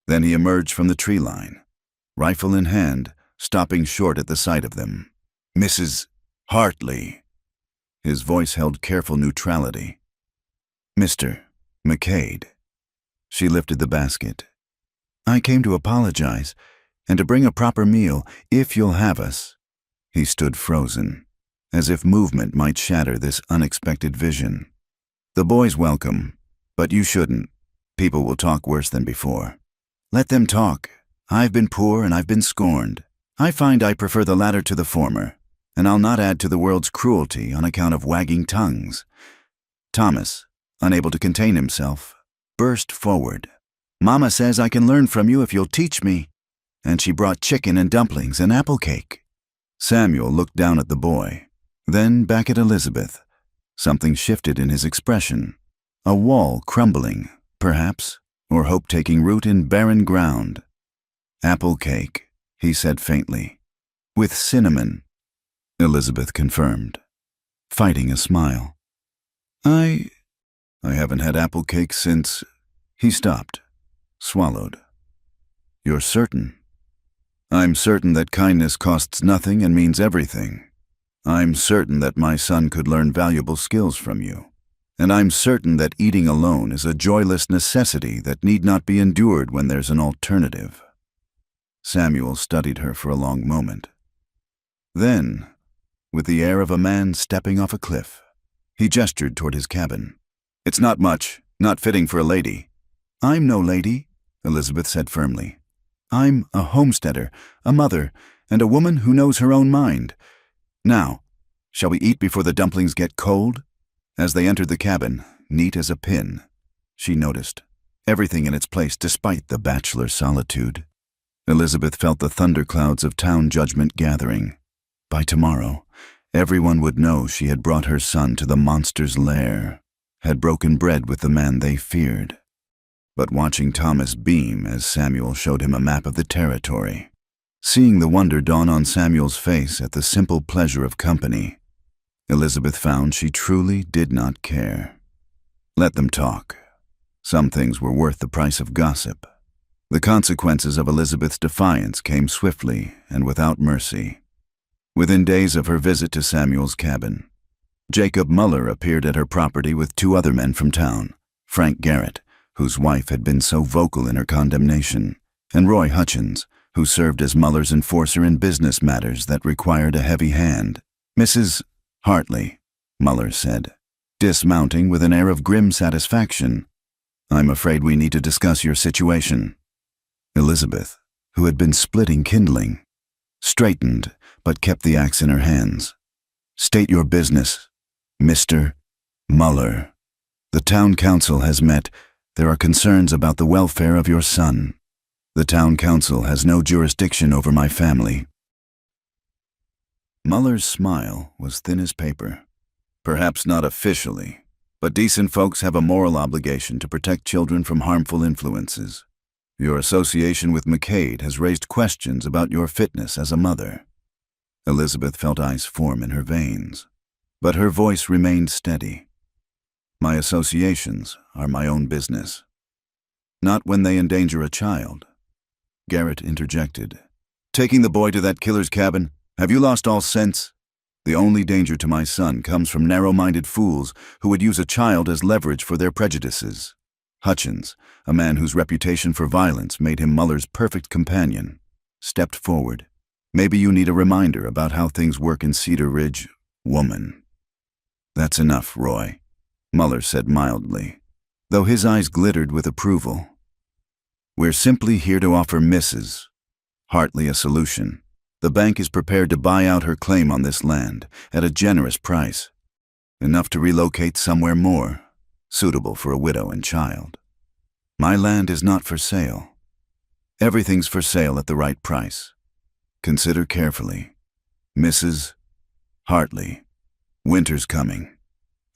Then he emerged from the tree line, rifle in hand, stopping short at the sight of them. "Mrs. Hartley." His voice held careful neutrality. "Mr. McCade." She lifted the basket. "I came to apologize, and to bring a proper meal, if you'll have us." He stood frozen, as if movement might shatter this unexpected vision. "The boy's welcome, but you shouldn't. People will talk worse than before." "Let them talk. I've been poor and I've been scorned. I find I prefer the latter to the former, and I'll not add to the world's cruelty on account of wagging tongues." Thomas, unable to contain himself, burst forward. "Mama says I can learn from you if you'll teach me." And she brought chicken and dumplings and apple cake. Samuel looked down at the boy, then back at Elizabeth. Something shifted in his expression. A wall crumbling, perhaps, or hope taking root in barren ground. "Apple cake," he said faintly. "With cinnamon," Elizabeth confirmed, fighting a smile. I haven't had apple cake since—" He stopped, swallowed. "You're certain?" "I'm certain that kindness costs nothing and means everything. I'm certain that my son could learn valuable skills from you. And I'm certain that eating alone is a joyless necessity that need not be endured when there's an alternative." Samuel studied her for a long moment. Then, with the air of a man stepping off a cliff, he gestured toward his cabin. "It's not much, not fitting for a lady." "I'm no lady," Elizabeth said firmly. "I'm a homesteader, a mother, and a woman who knows her own mind. Now, shall we eat before the dumplings get cold?" As they entered the cabin, neat as a pin, she noticed everything in its place despite the bachelor solitude. Elizabeth felt the thunderclouds of town judgment gathering. By tomorrow, everyone would know she had brought her son to the monster's lair, had broken bread with the man they feared. But watching Thomas beam as Samuel showed him a map of the territory, seeing the wonder dawn on Samuel's face at the simple pleasure of company, Elizabeth found she truly did not care. Let them talk. Some things were worth the price of gossip. The consequences of Elizabeth's defiance came swiftly and without mercy. Within days of her visit to Samuel's cabin, Jacob Muller appeared at her property with 2 other men from town, Frank Garrett, whose wife had been so vocal in her condemnation, and Roy Hutchins, who served as Muller's enforcer in business matters that required a heavy hand. "Mrs. Hartley," Muller said, dismounting with an air of grim satisfaction, "I'm afraid we need to discuss your situation." Elizabeth, who had been splitting kindling, straightened but kept the axe in her hands. "State your business, Mr. Muller. The town council has met. There are concerns about the welfare of your son. The town council has no jurisdiction over my family." Muller's smile was thin as paper. "Perhaps not officially, but decent folks have a moral obligation to protect children from harmful influences. Your association with McCade has raised questions about your fitness as a mother." Elizabeth felt ice form in her veins, but her voice remained steady. "My associations are my own business." "Not when they endanger a child," Garrett interjected. "Taking the boy to that killer's cabin, have you lost all sense? The only danger to my son comes from narrow-minded fools who would use a child as leverage for their prejudices." Hutchins, a man whose reputation for violence made him Muller's perfect companion, stepped forward. "Maybe you need a reminder about how things work in Cedar Ridge, woman." "That's enough, Roy," Muller said mildly, though his eyes glittered with approval. "We're simply here to offer Mrs. Hartley a solution. The bank is prepared to buy out her claim on this land at a generous price, enough to relocate somewhere more suitable for a widow and child. My land is not for sale. Everything's for sale at the right price. Consider carefully. Mrs. Hartley. Winter's coming.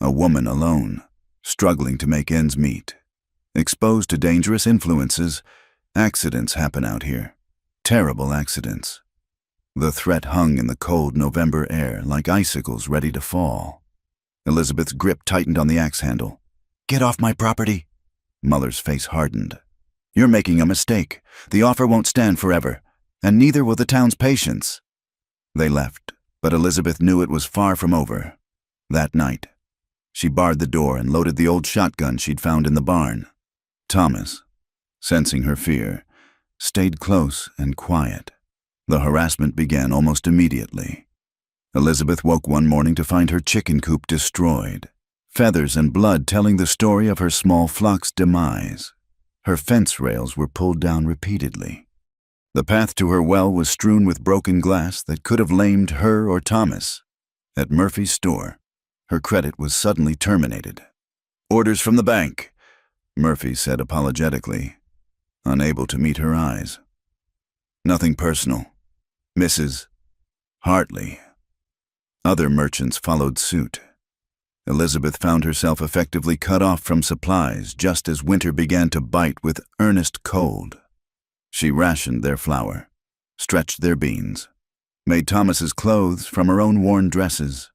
A woman alone, struggling to make ends meet. Exposed to dangerous influences, accidents happen out here. Terrible accidents. The threat hung in the cold November air like icicles ready to fall. Elizabeth's grip tightened on the axe handle. "Get off my property." Muller's face hardened. "You're making a mistake. The offer won't stand forever, and neither will the town's patience." They left, but Elizabeth knew it was far from over. That night, she barred the door and loaded the old shotgun she'd found in the barn. Thomas, sensing her fear, stayed close and quiet. The harassment began almost immediately. Elizabeth woke one morning to find her chicken coop destroyed, feathers and blood telling the story of her small flock's demise. Her fence rails were pulled down repeatedly. The path to her well was strewn with broken glass that could have lamed her or Thomas. At Murphy's store, her credit was suddenly terminated. "Orders from the bank," Murphy said apologetically, unable to meet her eyes. "Nothing personal. Mrs. Hartley." Other merchants followed suit. Elizabeth found herself effectively cut off from supplies just as winter began to bite with earnest cold. She rationed their flour, stretched their beans, made Thomas's clothes from her own worn dresses.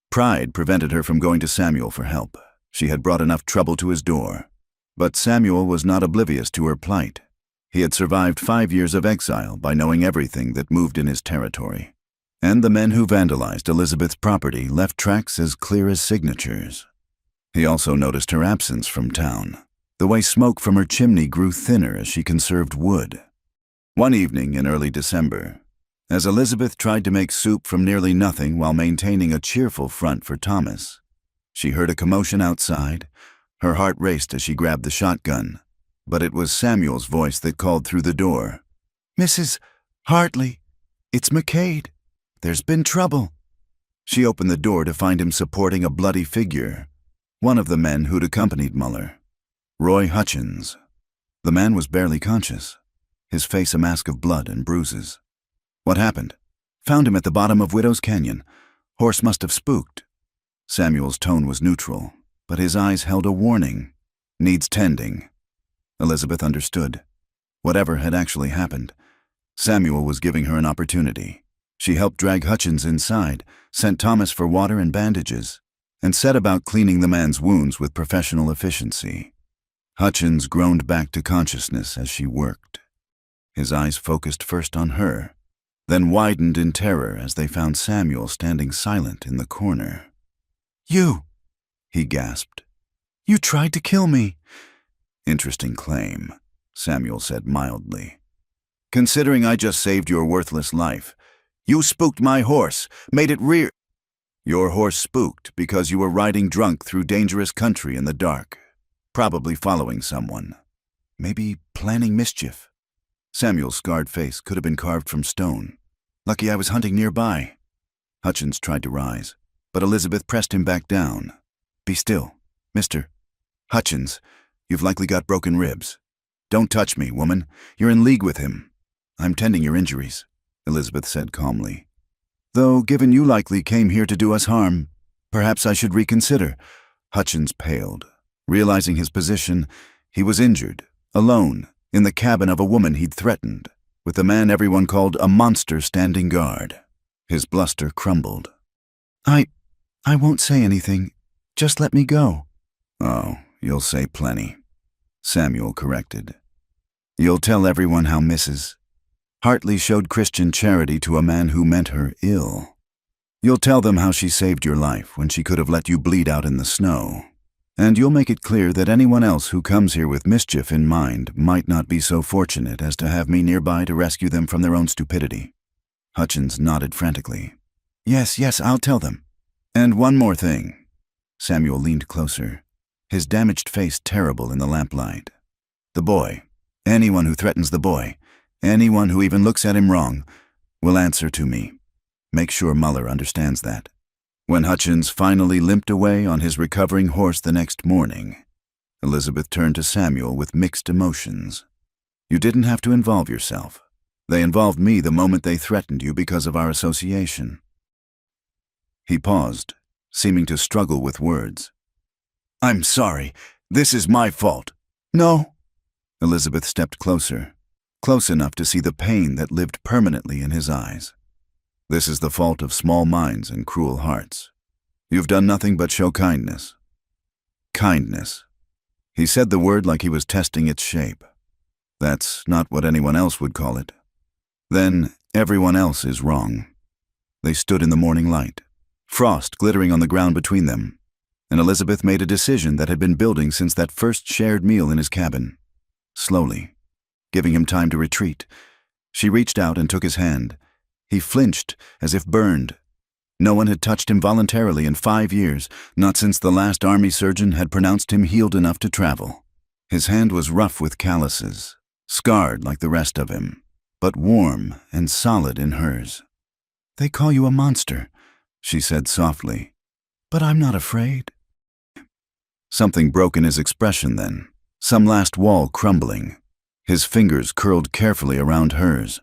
Pride prevented her from going to Samuel for help. She had brought enough trouble to his door. But Samuel was not oblivious to her plight. He had survived 5 years of exile by knowing everything that moved in his territory. And the men who vandalized Elizabeth's property left tracks as clear as signatures. He also noticed her absence from town, the way smoke from her chimney grew thinner as she conserved wood. One evening in early December, as Elizabeth tried to make soup from nearly nothing while maintaining a cheerful front for Thomas, she heard a commotion outside. Her heart raced as she grabbed the shotgun, but it was Samuel's voice that called through the door. "Mrs. Hartley, it's McCade. There's been trouble." She opened the door to find him supporting a bloody figure, one of the men who'd accompanied Muller, Roy Hutchins. The man was barely conscious, his face a mask of blood and bruises. "What happened?" "Found him at the bottom of Widow's Canyon. Horse must have spooked." Samuel's tone was neutral, but his eyes held a warning. "Needs tending." Elizabeth understood. Whatever had actually happened, Samuel was giving her an opportunity. She helped drag Hutchins inside, sent Thomas for water and bandages, and set about cleaning the man's wounds with professional efficiency. Hutchins groaned back to consciousness as she worked. His eyes focused first on her, then widened in terror as they found Samuel standing silent in the corner. "You!" he gasped. "You tried to kill me." "Interesting claim," Samuel said mildly. "Considering I just saved your worthless life. You spooked my horse, made it rear. Your horse spooked because you were riding drunk through dangerous country in the dark, probably following someone. Maybe planning mischief." Samuel's scarred face could have been carved from stone. "Lucky I was hunting nearby." Hutchins tried to rise, but Elizabeth pressed him back down. "Be still, Mr. Hutchins. You've likely got broken ribs. Don't touch me, woman. You're in league with him." "I'm tending your injuries," Elizabeth said calmly. "Though, given you likely came here to do us harm, perhaps I should reconsider." Hutchins paled. Realizing his position, he was injured, alone, in the cabin of a woman he'd threatened, with the man everyone called a monster standing guard. His bluster crumbled. I won't say anything. Just let me go." "Oh, you'll say plenty," Samuel corrected. "You'll tell everyone how Mrs. Hartley showed Christian charity to a man who meant her ill. You'll tell them how she saved your life when she could have let you bleed out in the snow. And you'll make it clear that anyone else who comes here with mischief in mind might not be so fortunate as to have me nearby to rescue them from their own stupidity." Hutchins nodded frantically. Yes, I'll tell them. And one more thing." Samuel leaned closer, his damaged face terrible in the lamplight. "The boy, anyone who threatens the boy, anyone who even looks at him wrong, will answer to me. Make sure Muller understands that." When Hutchins finally limped away on his recovering horse the next morning, Elizabeth turned to Samuel with mixed emotions. "You didn't have to involve yourself. They involved me the moment they threatened you because of our association." He paused, seeming to struggle with words. "I'm sorry. This is my fault." "No." Elizabeth stepped closer, close enough to see the pain that lived permanently in his eyes. "This is the fault of small minds and cruel hearts. You've done nothing but show kindness." Kindness. He said the word like he was testing its shape. That's not what anyone else would call it. Then everyone else is wrong. They stood in the morning light, frost glittering on the ground between them, and Elizabeth made a decision that had been building since that first shared meal in his cabin. Slowly, giving him time to retreat, she reached out and took his hand. He flinched, as if burned. No one had touched him voluntarily in 5 years, not since the last army surgeon had pronounced him healed enough to travel. His hand was rough with calluses, scarred like the rest of him, but warm and solid in hers. "They call you a monster," she said softly, "but I'm not afraid." Something broke in his expression then, some last wall crumbling. His fingers curled carefully around hers,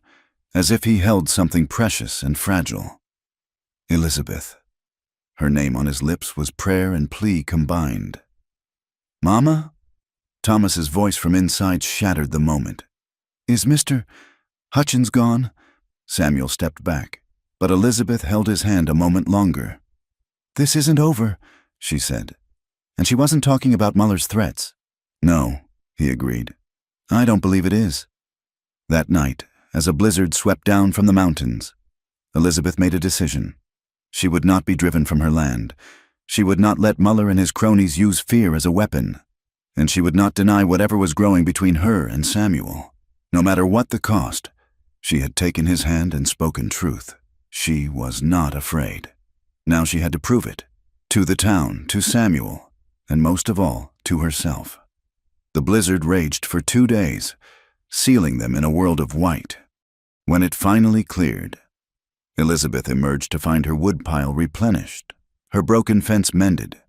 as if he held something precious and fragile. Elizabeth. Her name on his lips was prayer and plea combined. "Mama?" Thomas's voice from inside shattered the moment. "Is Mr. Hutchins gone?" Samuel stepped back, but Elizabeth held his hand a moment longer. "This isn't over," she said. And she wasn't talking about Muller's threats. "No," he agreed. "I don't believe it is." That night, as a blizzard swept down from the mountains, Elizabeth made a decision. She would not be driven from her land. She would not let Muller and his cronies use fear as a weapon. And she would not deny whatever was growing between her and Samuel. No matter what the cost, She had taken his hand and spoken truth. She was not afraid. Now she had to prove it. To the town, to Samuel, and most of all, to herself. The blizzard raged for 2 days, sealing them in a world of white. When it finally cleared, Elizabeth emerged to find her woodpile replenished, her broken fence mended,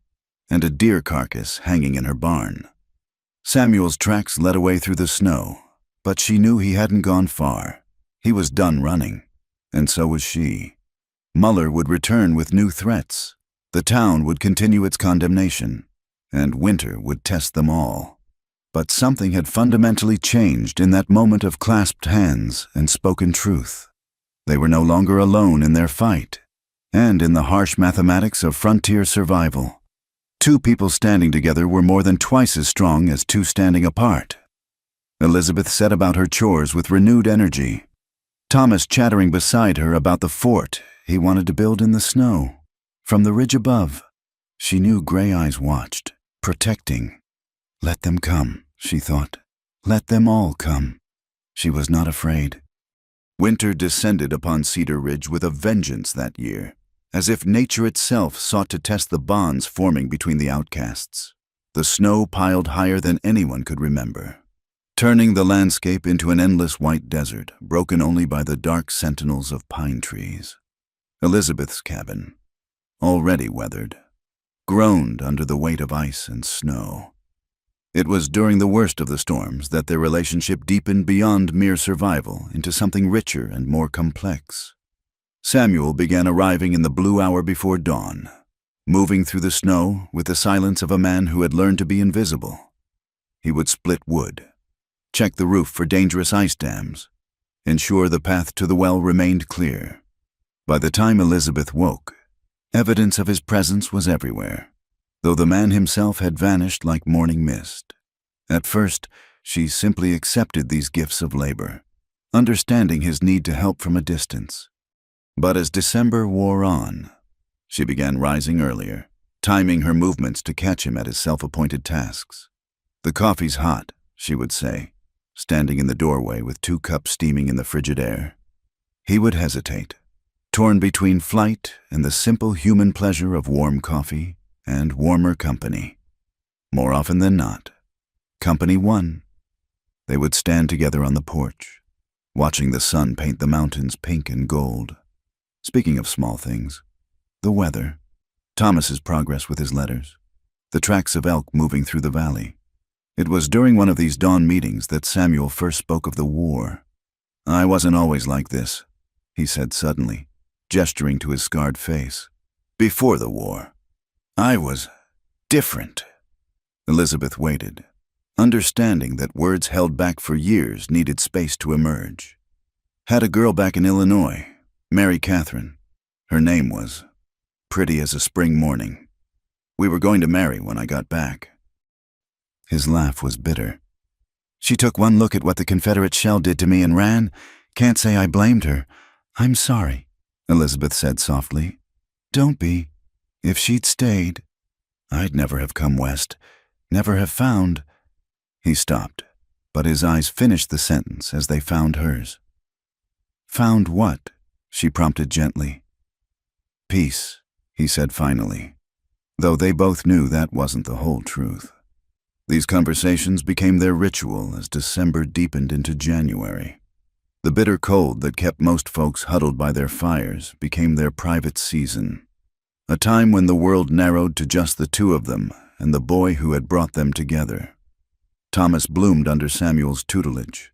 and a deer carcass hanging in her barn. Samuel's tracks led away through the snow, but she knew he hadn't gone far. He was done running, and so was she. Muller would return with new threats. The town would continue its condemnation, and winter would test them all. But something had fundamentally changed in that moment of clasped hands and spoken truth. They were no longer alone in their fight, and in the harsh mathematics of frontier survival. 2 people standing together were more than twice as strong as 2 standing apart. Elizabeth set about her chores with renewed energy. Thomas chattering beside her about the fort he wanted to build in the snow. From the ridge above, she knew gray eyes watched, protecting. Let them come, she thought. Let them all come. She was not afraid. Winter descended upon Cedar Ridge with a vengeance that year, as if nature itself sought to test the bonds forming between the outcasts. The snow piled higher than anyone could remember, turning the landscape into an endless white desert, broken only by the dark sentinels of pine trees. Elizabeth's cabin, already weathered, groaned under the weight of ice and snow. It was during the worst of the storms that their relationship deepened beyond mere survival into something richer and more complex. Samuel began arriving in the blue hour before dawn, moving through the snow with the silence of a man who had learned to be invisible. He would split wood, check the roof for dangerous ice dams, ensure the path to the well remained clear. By the time Elizabeth woke, evidence of his presence was everywhere, though the man himself had vanished like morning mist. At first, she simply accepted these gifts of labor, understanding his need to help from a distance. But as December wore on, she began rising earlier, timing her movements to catch him at his self-appointed tasks. "The coffee's hot," she would say, standing in the doorway with 2 cups steaming in the frigid air. He would hesitate, torn between flight and the simple human pleasure of warm coffee and warmer company. More often than not, company won. They would stand together on the porch, watching the sun paint the mountains pink and gold. Speaking of small things, the weather, Thomas's progress with his letters, the tracks of elk moving through the valley. It was during one of these dawn meetings that Samuel first spoke of the war. "I wasn't always like this," he said suddenly, gesturing to his scarred face. "Before the war, I was different." Elizabeth waited, understanding that words held back for years needed space to emerge. "Had a girl back in Illinois, Mary Catherine. Her name was pretty as a spring morning. We were going to marry when I got back." His laugh was bitter. "She took one look at what the Confederate shell did to me and ran. Can't say I blamed her. I'm sorry," Elizabeth said softly. "Don't be. If she'd stayed, I'd never have come west, never have found—" He stopped, but his eyes finished the sentence as they found hers. "Found what?" she prompted gently. "Peace," he said finally, though they both knew that wasn't the whole truth. These conversations became their ritual as December deepened into January. The bitter cold that kept most folks huddled by their fires became their private season, a time when the world narrowed to just the 2 of them and the boy who had brought them together. Thomas bloomed under Samuel's tutelage.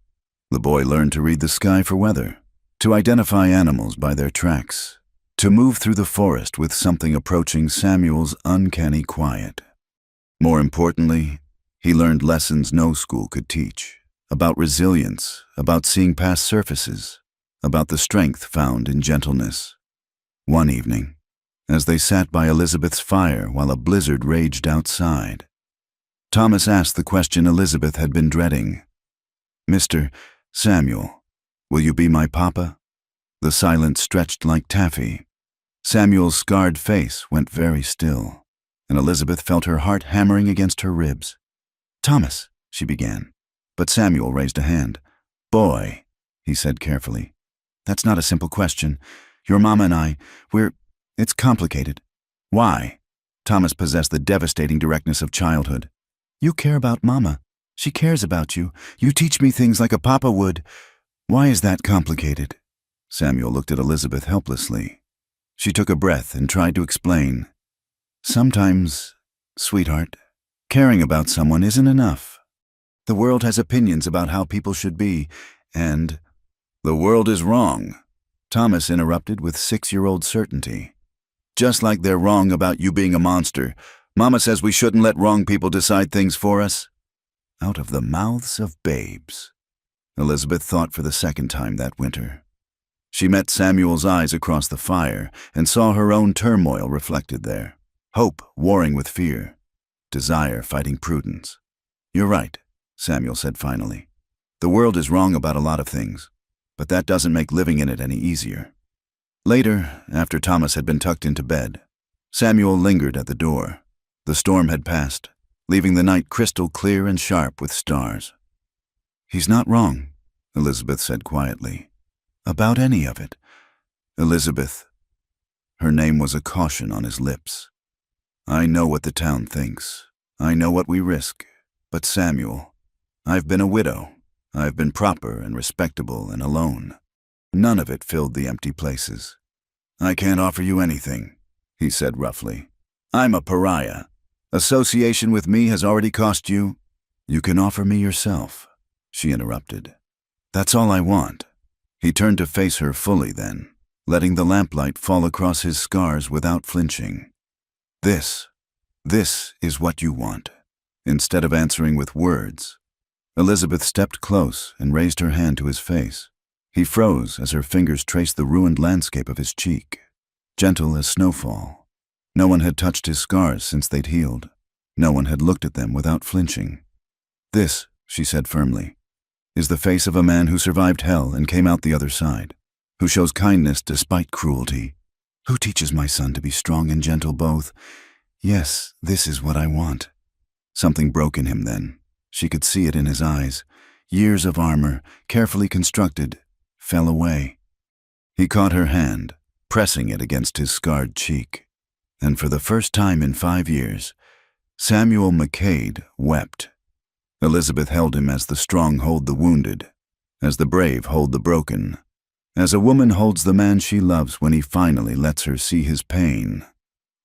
The boy learned to read the sky for weather, to identify animals by their tracks, to move through the forest with something approaching Samuel's uncanny quiet. More importantly, he learned lessons no school could teach, about resilience, about seeing past surfaces, about the strength found in gentleness. One evening, as they sat by Elizabeth's fire while a blizzard raged outside, Thomas asked the question Elizabeth had been dreading. "Mr. Samuel, will you be my papa?" The silence stretched like taffy. Samuel's scarred face went very still, and Elizabeth felt her heart hammering against her ribs. "Thomas," she began, but Samuel raised a hand. "Boy," he said carefully. That's not a simple question. Your mama and I, it's complicated. Why? Thomas possessed the devastating directness of childhood. You care about Mama. She cares about you. You teach me things like a papa would. Why is that complicated? Samuel looked at Elizabeth helplessly. She took a breath and tried to explain. Sometimes, sweetheart, caring about someone isn't enough. The world has opinions about how people should be, and the world is wrong, Thomas interrupted with 6-year-old certainty. Just like they're wrong about you being a monster, Mama says we shouldn't let wrong people decide things for us. Out of the mouths of babes. Elizabeth thought for the second time that winter. She met Samuel's eyes across the fire and saw her own turmoil reflected there. Hope warring with fear. Desire fighting prudence. You're right, Samuel said finally. The world is wrong about a lot of things, but that doesn't make living in it any easier. Later, after Thomas had been tucked into bed, Samuel lingered at the door. The storm had passed, leaving the night crystal clear and sharp with stars. He's not wrong, Elizabeth said quietly. About any of it. Elizabeth. Her name was a caution on his lips. I know what the town thinks. I know what we risk. But Samuel, I've been a widow. I've been proper and respectable and alone. None of it filled the empty places. I can't offer you anything, he said roughly. I'm a pariah. Association with me has already cost you. You can offer me yourself, she interrupted. That's all I want. He turned to face her fully then, letting the lamplight fall across his scars without flinching. This is what you want. Instead of answering with words, Elizabeth stepped close and raised her hand to his face. He froze as her fingers traced the ruined landscape of his cheek, gentle as snowfall. No one had touched his scars since they'd healed. No one had looked at them without flinching. This, she said firmly, is the face of a man who survived hell and came out the other side, who shows kindness despite cruelty, who teaches my son to be strong and gentle both. Yes, this is what I want. Something broke in him then. She could see it in his eyes. Years of armor, carefully constructed, fell away. He caught her hand, pressing it against his scarred cheek. And for the first time in 5 years, Samuel McCade wept. Elizabeth held him as the strong hold the wounded, as the brave hold the broken, as a woman holds the man she loves when he finally lets her see his pain.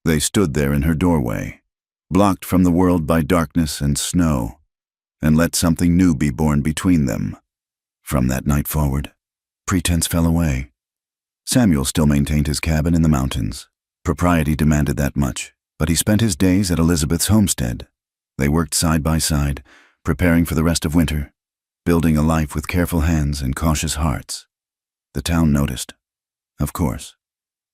They stood there in her doorway, blocked from the world by darkness and snow, and let something new be born between them. From that night forward, pretense fell away. Samuel still maintained his cabin in the mountains. Propriety demanded that much, but he spent his days at Elizabeth's homestead. They worked side by side, preparing for the rest of winter, building a life with careful hands and cautious hearts. The town noticed. Of course.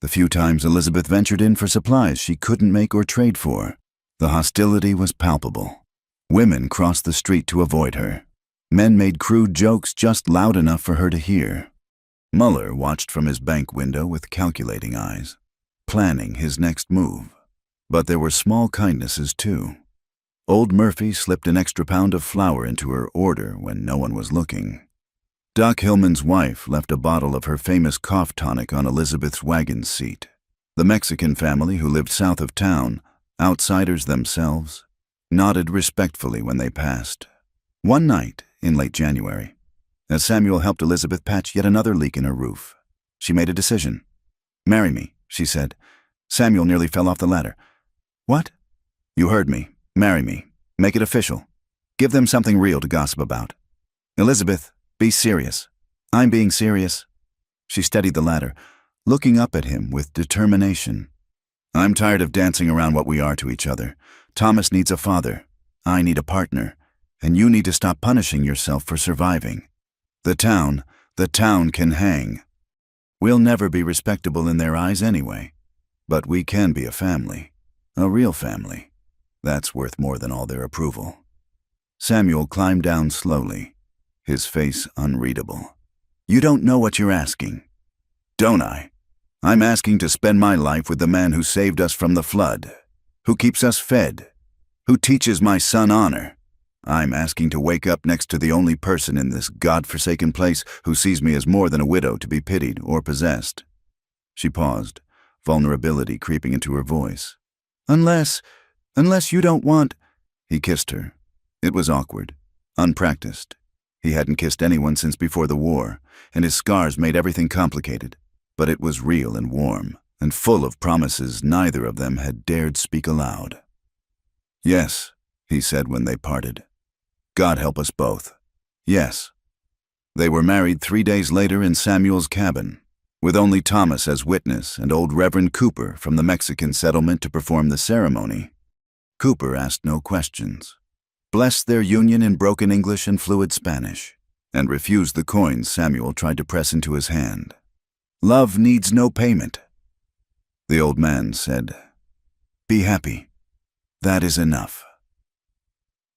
The few times Elizabeth ventured in for supplies she couldn't make or trade for, the hostility was palpable. Women crossed the street to avoid her. Men made crude jokes just loud enough for her to hear. Muller watched from his bank window with calculating eyes, planning his next move. But there were small kindnesses too. Old Murphy slipped an extra pound of flour into her order when no one was looking. Doc Hillman's wife left a bottle of her famous cough tonic on Elizabeth's wagon seat. The Mexican family who lived south of town, outsiders themselves, nodded respectfully when they passed. One night, in late January, as Samuel helped Elizabeth patch yet another leak in her roof, she made a decision. "Marry me," she said. Samuel nearly fell off the ladder. "What?" "You heard me. Marry me. Make it official. Give them something real to gossip about. Elizabeth, be serious." "I'm being serious." She steadied the ladder, looking up at him with determination. "I'm tired of dancing around what we are to each other. Thomas needs a father. I need a partner. And you need to stop punishing yourself for surviving. The town can hang. We'll never be respectable in their eyes anyway. But we can be a family. A real family. That's worth more than all their approval." Samuel climbed down slowly, his face unreadable. "You don't know what you're asking." "Don't I? I'm asking to spend my life with the man who saved us from the flood, who keeps us fed, who teaches my son honor. I'm asking to wake up next to the only person in this God-forsaken place who sees me as more than a widow to be pitied or possessed." She paused, vulnerability creeping into her voice. Unless you don't want—" He kissed her. It was awkward, unpracticed. He hadn't kissed anyone since before the war, and his scars made everything complicated. But it was real and warm, and full of promises neither of them had dared speak aloud. "Yes," he said when they parted. "God help us both. Yes." They were married 3 days later in Samuel's cabin, with only Thomas as witness and old Reverend Cooper from the Mexican settlement to perform the ceremony. Cooper asked no questions, blessed their union in broken English and fluid Spanish, and refused the coins Samuel tried to press into his hand. "Love needs no payment." The old man said, "Be happy. That is enough."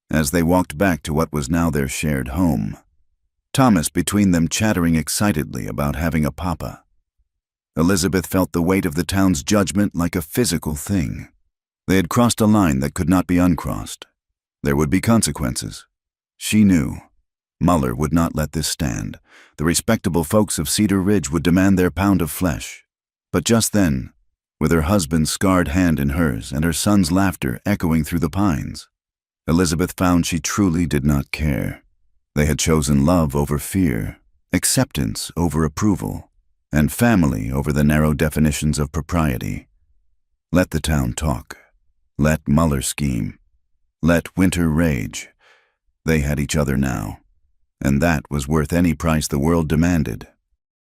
As they walked back to what was now their shared home, Thomas between them chattering excitedly about having a papa, Elizabeth felt the weight of the town's judgment like a physical thing. They had crossed a line that could not be uncrossed. There would be consequences. She knew. Muller would not let this stand. The respectable folks of Cedar Ridge would demand their pound of flesh. But just then, with her husband's scarred hand in hers and her son's laughter echoing through the pines, Elizabeth found she truly did not care. They had chosen love over fear, acceptance over approval, and family over the narrow definitions of propriety. Let the town talk. Let Muller scheme. Let winter rage. They had each other now, and that was worth any price the world demanded.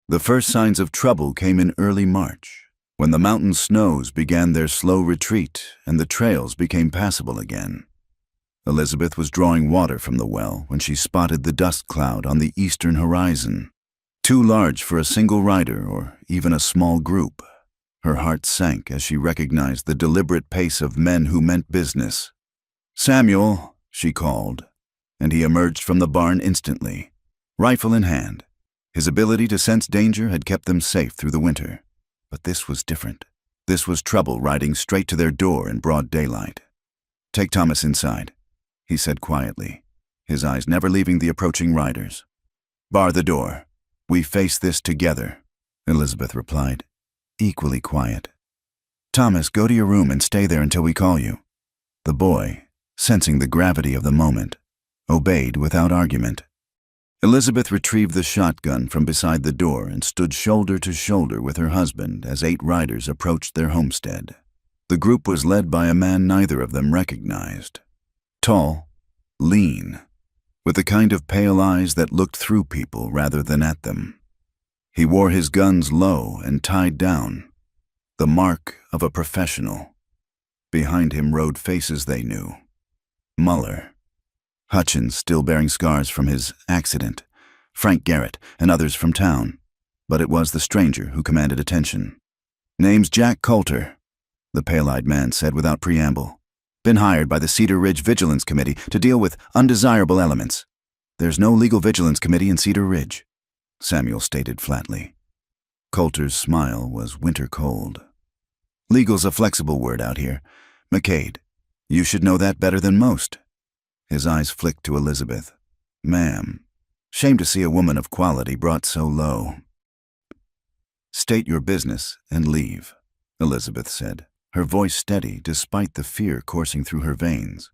The first signs of trouble came in early March, when the mountain snows began their slow retreat and the trails became passable again. Elizabeth was drawing water from the well when she spotted the dust cloud on the eastern horizon, too large for a single rider or even a small group. Her heart sank as she recognized the deliberate pace of men who meant business. "Samuel," she called, and he emerged from the barn instantly, rifle in hand. His ability to sense danger had kept them safe through the winter. But this was different. This was trouble riding straight to their door in broad daylight. "Take Thomas inside," he said quietly, his eyes never leaving the approaching riders. "Bar the door. We face this together," Elizabeth replied, equally quiet. "Thomas, go to your room and stay there until we call you." The boy, sensing the gravity of the moment, obeyed without argument. Elizabeth retrieved the shotgun from beside the door and stood shoulder to shoulder with her husband as 8 riders approached their homestead. The group was led by a man neither of them recognized. Tall, lean, with the kind of pale eyes that looked through people rather than at them. He wore his guns low and tied down, the mark of a professional. Behind him rode faces they knew. Muller, Hutchins still bearing scars from his accident, Frank Garrett, and others from town. But it was the stranger who commanded attention. "Name's Jack Coulter," the pale-eyed man said without preamble. "Been hired by the Cedar Ridge Vigilance Committee to deal with undesirable elements." "There's no legal vigilance committee in Cedar Ridge," Samuel stated flatly. Coulter's smile was winter cold. "Legal's a flexible word out here. McCade, you should know that better than most." His eyes flicked to Elizabeth. "Ma'am, shame to see a woman of quality brought so low." "State your business and leave," Elizabeth said, her voice steady despite the fear coursing through her veins.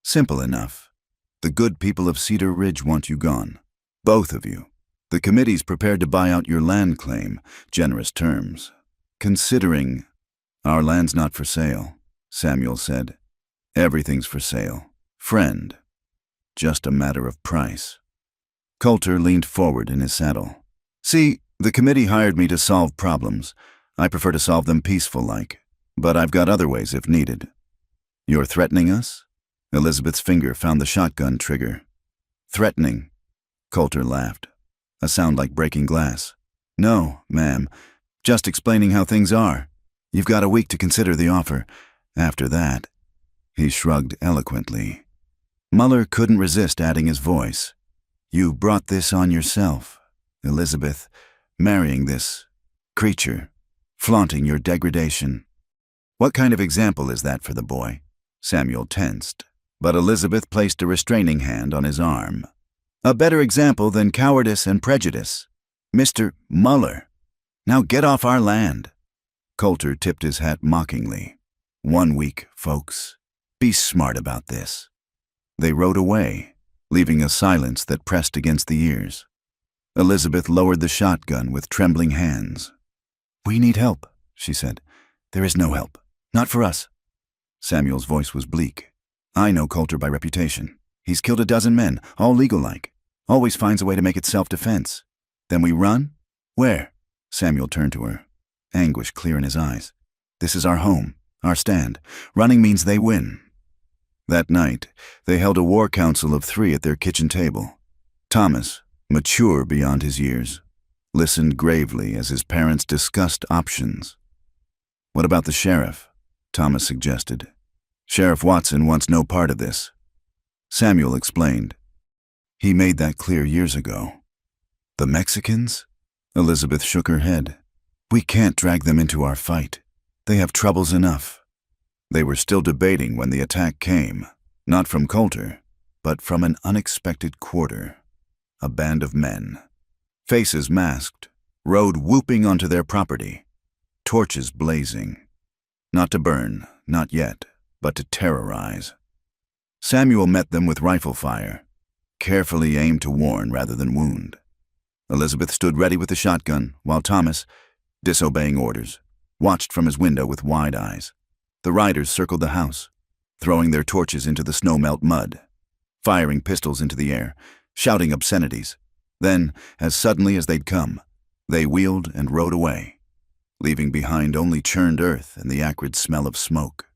"Simple enough. The good people of Cedar Ridge want you gone. Both of you. The committee's prepared to buy out your land claim, generous terms. Considering—" "Our land's not for sale," Samuel said. "Everything's for sale. Friend. Just a matter of price." Coulter leaned forward in his saddle. "See, the committee hired me to solve problems. I prefer to solve them peaceful-like. But I've got other ways if needed." "You're threatening us?" Elizabeth's finger found the shotgun trigger. "Threatening?" Coulter laughed, a sound like breaking glass. "No, ma'am. Just explaining how things are. You've got a week to consider the offer. After that—" He shrugged eloquently. Muller couldn't resist adding his voice. "You brought this on yourself, Elizabeth, marrying this creature, flaunting your degradation." "What kind of example is that for the boy?" Samuel tensed, But Elizabeth placed a restraining hand on his arm. "A better example than cowardice and prejudice. Mr. Muller, now get off our land." Coulter tipped his hat mockingly. "1 week, folks. Be smart about this." They rode away, leaving a silence that pressed against the ears. Elizabeth lowered the shotgun with trembling hands. "We need help," she said. "There is no help. Not for us." Samuel's voice was bleak. "I know Coulter by reputation. He's killed a dozen men, all legal-like. Always finds a way to make it self-defense. Then we run? Where?" Samuel turned to her, anguish clear in his eyes. "This is our home, our stand. Running means they win." That night, they held a war council of 3 at their kitchen table. Thomas, mature beyond his years, listened gravely as his parents discussed options. "What about the sheriff?" Thomas suggested. "Sheriff Watson wants no part of this." Samuel explained. "He made that clear years ago." "The Mexicans?" Elizabeth shook her head. "We can't drag them into our fight. They have troubles enough." They were still debating when the attack came, not from Coulter, but from an unexpected quarter. A band of men, faces masked, rode whooping onto their property, torches blazing. Not to burn, not yet, but to terrorize. Samuel met them with rifle fire, carefully aimed to warn rather than wound. Elizabeth stood ready with the shotgun, while Thomas, disobeying orders, watched from his window with wide eyes. The riders circled the house, throwing their torches into the snow-melt mud, firing pistols into the air, shouting obscenities. Then, as suddenly as they'd come, they wheeled and rode away, leaving behind only churned earth and the acrid smell of smoke.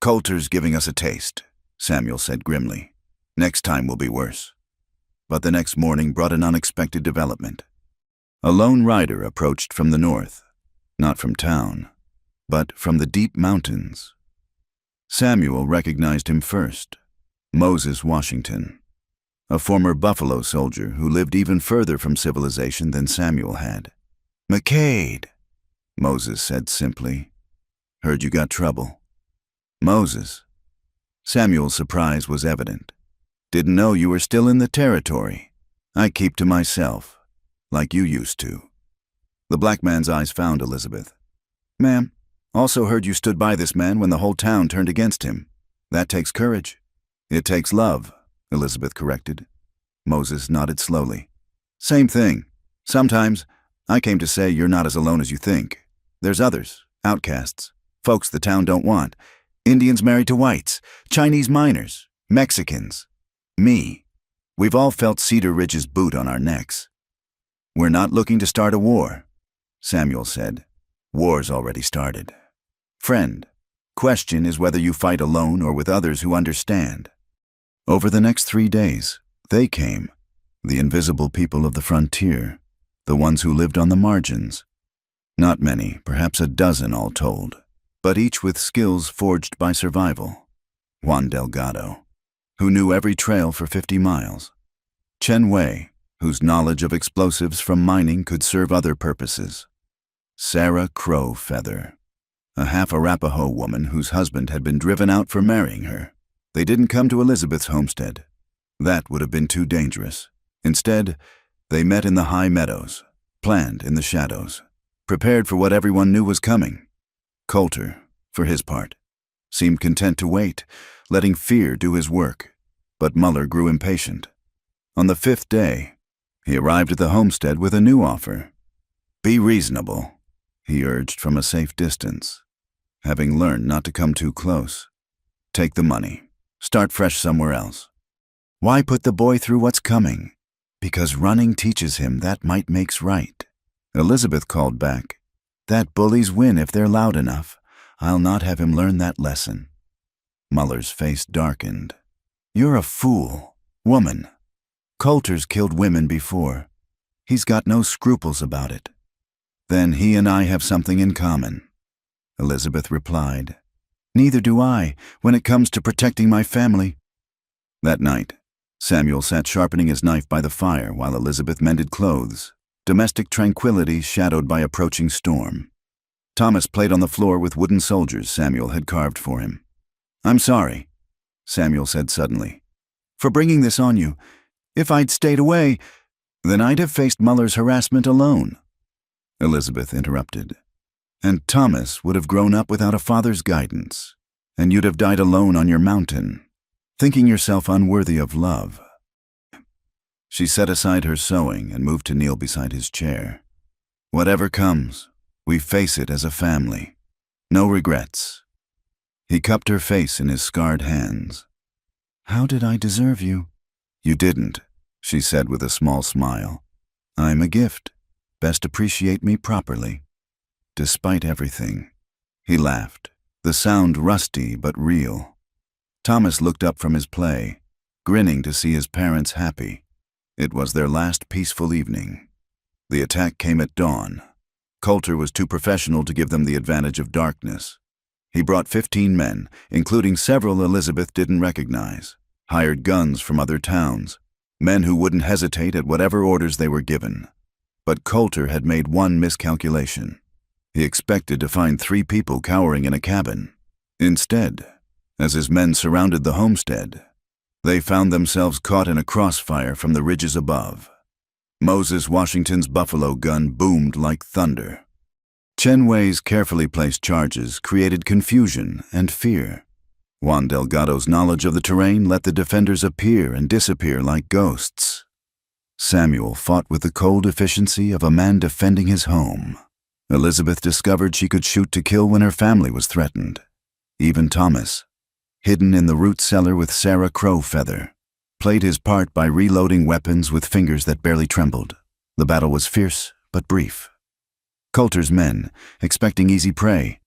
"Coulter's giving us a taste," Samuel said grimly. "Next time will be worse." But the next morning brought an unexpected development. A lone rider approached from the north, not from town, but from the deep mountains. Samuel recognized him first, Moses Washington, a former buffalo soldier who lived even further from civilization than Samuel had. "McCade," Moses said simply. "Heard you got trouble." "Moses." Samuel's surprise was evident. "Didn't know you were still in the territory. I keep to myself, like you used to." The black man's eyes found Elizabeth. "Ma'am, also heard you stood by this man when the whole town turned against him. That takes courage." "It takes love," Elizabeth corrected. Moses nodded slowly. "Same thing. Sometimes, I came to say you're not as alone as you think. There's others, outcasts, folks the town don't want, Indians married to whites, Chinese miners, Mexicans. Me. We've all felt Cedar Ridge's boot on our necks." "We're not looking to start a war," Samuel said. "War's already started. Friend, question is whether you fight alone or with others who understand." Over the next 3 days, they came, the invisible people of the frontier, the ones who lived on the margins. Not many, perhaps a dozen all told, but each with skills forged by survival. Juan Delgado, who knew every trail for 50 miles. Chen Wei, whose knowledge of explosives from mining could serve other purposes. Sarah Crow Feather, a half-Arapaho woman whose husband had been driven out for marrying her. They didn't come to Elizabeth's homestead. That would have been too dangerous. Instead, they met in the high meadows, planned in the shadows, prepared for what everyone knew was coming. Coulter, for his part, seemed content to wait, letting fear do his work, but Muller grew impatient. On the 5th day, he arrived at the homestead with a new offer. "Be reasonable," he urged from a safe distance, having learned not to come too close. "Take the money. Start fresh somewhere else." "Why put the boy through what's coming?" "Because running teaches him that might makes right." Elizabeth called back. "That bullies win if they're loud enough. I'll not have him learn that lesson." Muller's face darkened. "You're a fool, woman. Coulter's killed women before. He's got no scruples about it." "Then he and I have something in common," Elizabeth replied. "Neither do I, when it comes to protecting my family." That night, Samuel sat sharpening his knife by the fire while Elizabeth mended clothes, domestic tranquility shadowed by approaching storm. Thomas played on the floor with wooden soldiers Samuel had carved for him. "I'm sorry," Samuel said suddenly. "For bringing this on you. If I'd stayed away, then I'd have faced Muller's harassment alone." Elizabeth interrupted. "And Thomas would have grown up without a father's guidance, and you'd have died alone on your mountain, thinking yourself unworthy of love." She set aside her sewing and moved to kneel beside his chair. "Whatever comes, we face it as a family. No regrets." He cupped her face in his scarred hands. "How did I deserve you?" "You didn't," she said with a small smile. "I'm a gift. Best appreciate me properly." "Despite everything." He laughed, the sound rusty but real. Thomas looked up from his play, grinning to see his parents happy. It was their last peaceful evening. The attack came at dawn. Coulter was too professional to give them the advantage of darkness. He brought 15 men, including several Elizabeth didn't recognize, hired guns from other towns, men who wouldn't hesitate at whatever orders they were given. But Coulter had made one miscalculation. He expected to find 3 people cowering in a cabin. Instead, as his men surrounded the homestead, they found themselves caught in a crossfire from the ridges above. Moses Washington's buffalo gun boomed like thunder. Chen Wei's carefully placed charges created confusion and fear. Juan Delgado's knowledge of the terrain let the defenders appear and disappear like ghosts. Samuel fought with the cold efficiency of a man defending his home. Elizabeth discovered she could shoot to kill when her family was threatened. Even Thomas, hidden in the root cellar with Sarah Crowfeather, played his part by reloading weapons with fingers that barely trembled. The battle was fierce but brief. Coulter's men, expecting easy prey,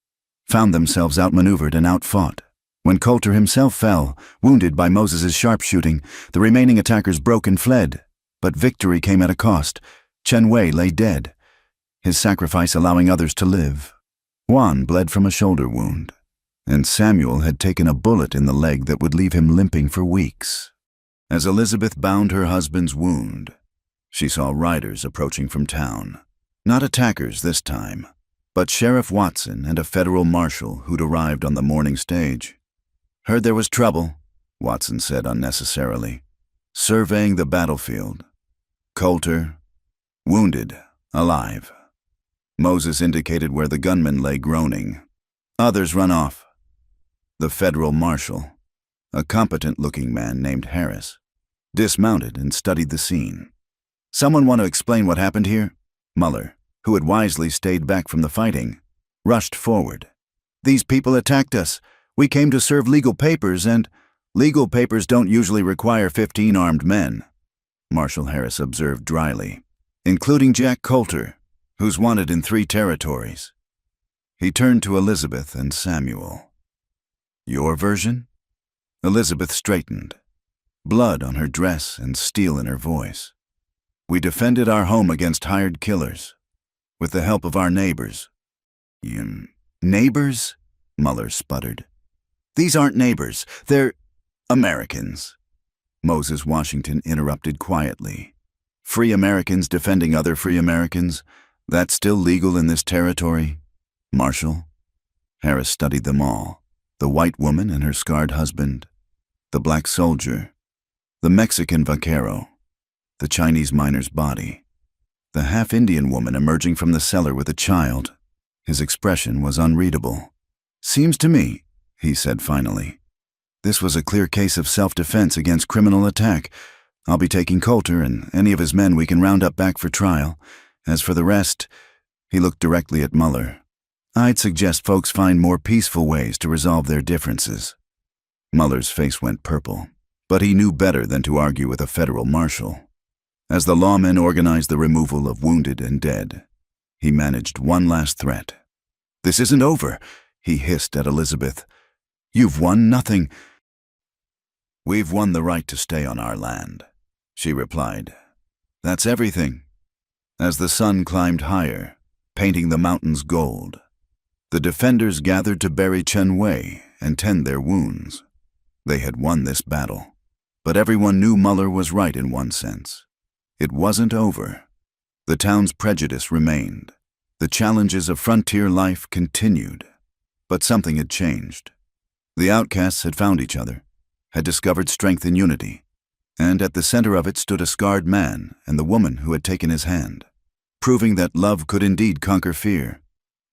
found themselves outmaneuvered and outfought. When Coulter himself fell, wounded by Moses's sharpshooting, the remaining attackers broke and fled. But victory came at a cost. Chen Wei lay dead, his sacrifice allowing others to live. Juan bled from a shoulder wound, and Samuel had taken a bullet in the leg that would leave him limping for weeks. As Elizabeth bound her husband's wound, she saw riders approaching from town. Not attackers this time, but Sheriff Watson and a federal marshal who'd arrived on the morning stage. "Heard there was trouble," Watson said unnecessarily, surveying the battlefield. Coulter, wounded, alive. Moses indicated where the gunman lay groaning. "Others run off." The federal marshal, a competent-looking man named Harris, dismounted and studied the scene. "Someone want to explain what happened here?" Muller, who had wisely stayed back from the fighting, rushed forward. "These people attacked us. We came to serve legal papers, and legal papers don't usually require 15 armed men," Marshal Harris observed dryly, "including Jack Coulter, who's wanted in 3 territories." He turned to Elizabeth and Samuel. "Your version?" Elizabeth straightened, blood on her dress and steel in her voice. "We defended our home against hired killers, with the help of our neighbors." "Neighbors?" Muller sputtered. "These aren't neighbors, they're Americans." Moses Washington interrupted quietly. "Free Americans defending other free Americans? That's still legal in this territory?" "Marshal?" Harris studied them all. The white woman and her scarred husband, the black soldier, the Mexican vaquero, the Chinese miner's body, the half-Indian woman emerging from the cellar with a child. His expression was unreadable. "Seems to me," he said finally, "this was a clear case of self-defense against criminal attack. I'll be taking Coulter and any of his men we can round up back for trial. As for the rest," he looked directly at Muller, "I'd suggest folks find more peaceful ways to resolve their differences." Muller's face went purple, but he knew better than to argue with a federal marshal. As the lawmen organized the removal of wounded and dead, he managed one last threat. "This isn't over," he hissed at Elizabeth. "You've won nothing." "We've won the right to stay on our land," she replied. "That's everything." As the sun climbed higher, painting the mountains gold, the defenders gathered to bury Chen Wei and tend their wounds. They had won this battle, but everyone knew Muller was right in one sense. It wasn't over. The town's prejudice remained. The challenges of frontier life continued. But something had changed. The outcasts had found each other, had discovered strength in unity, and at the center of it stood a scarred man and the woman who had taken his hand, proving that love could indeed conquer fear.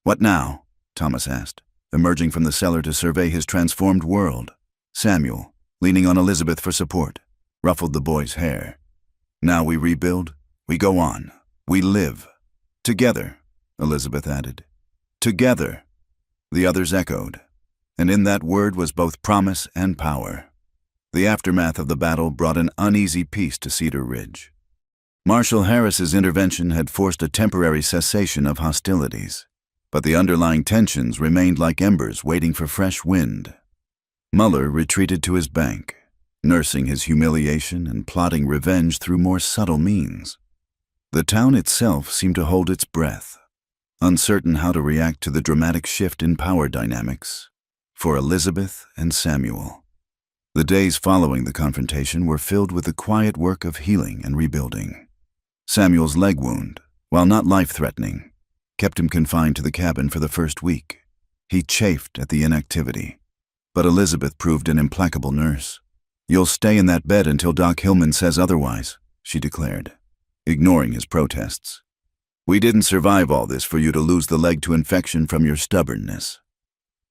"What now?" Thomas asked, emerging from the cellar to survey his transformed world. Samuel, leaning on Elizabeth for support, ruffled the boy's hair. "Now we rebuild, we go on, we live. Together," Elizabeth added. "Together," the others echoed, and in that word was both promise and power. The aftermath of the battle brought an uneasy peace to Cedar Ridge. Marshal Harris's intervention had forced a temporary cessation of hostilities, but the underlying tensions remained like embers waiting for fresh wind. Muller retreated to his bank, nursing his humiliation and plotting revenge through more subtle means. The town itself seemed to hold its breath, uncertain how to react to the dramatic shift in power dynamics for Elizabeth and Samuel. The days following the confrontation were filled with the quiet work of healing and rebuilding. Samuel's leg wound, while not life-threatening, kept him confined to the cabin for the first week. He chafed at the inactivity, but Elizabeth proved an implacable nurse. "You'll stay in that bed until Doc Hillman says otherwise," she declared, ignoring his protests. "We didn't survive all this for you to lose the leg to infection from your stubbornness."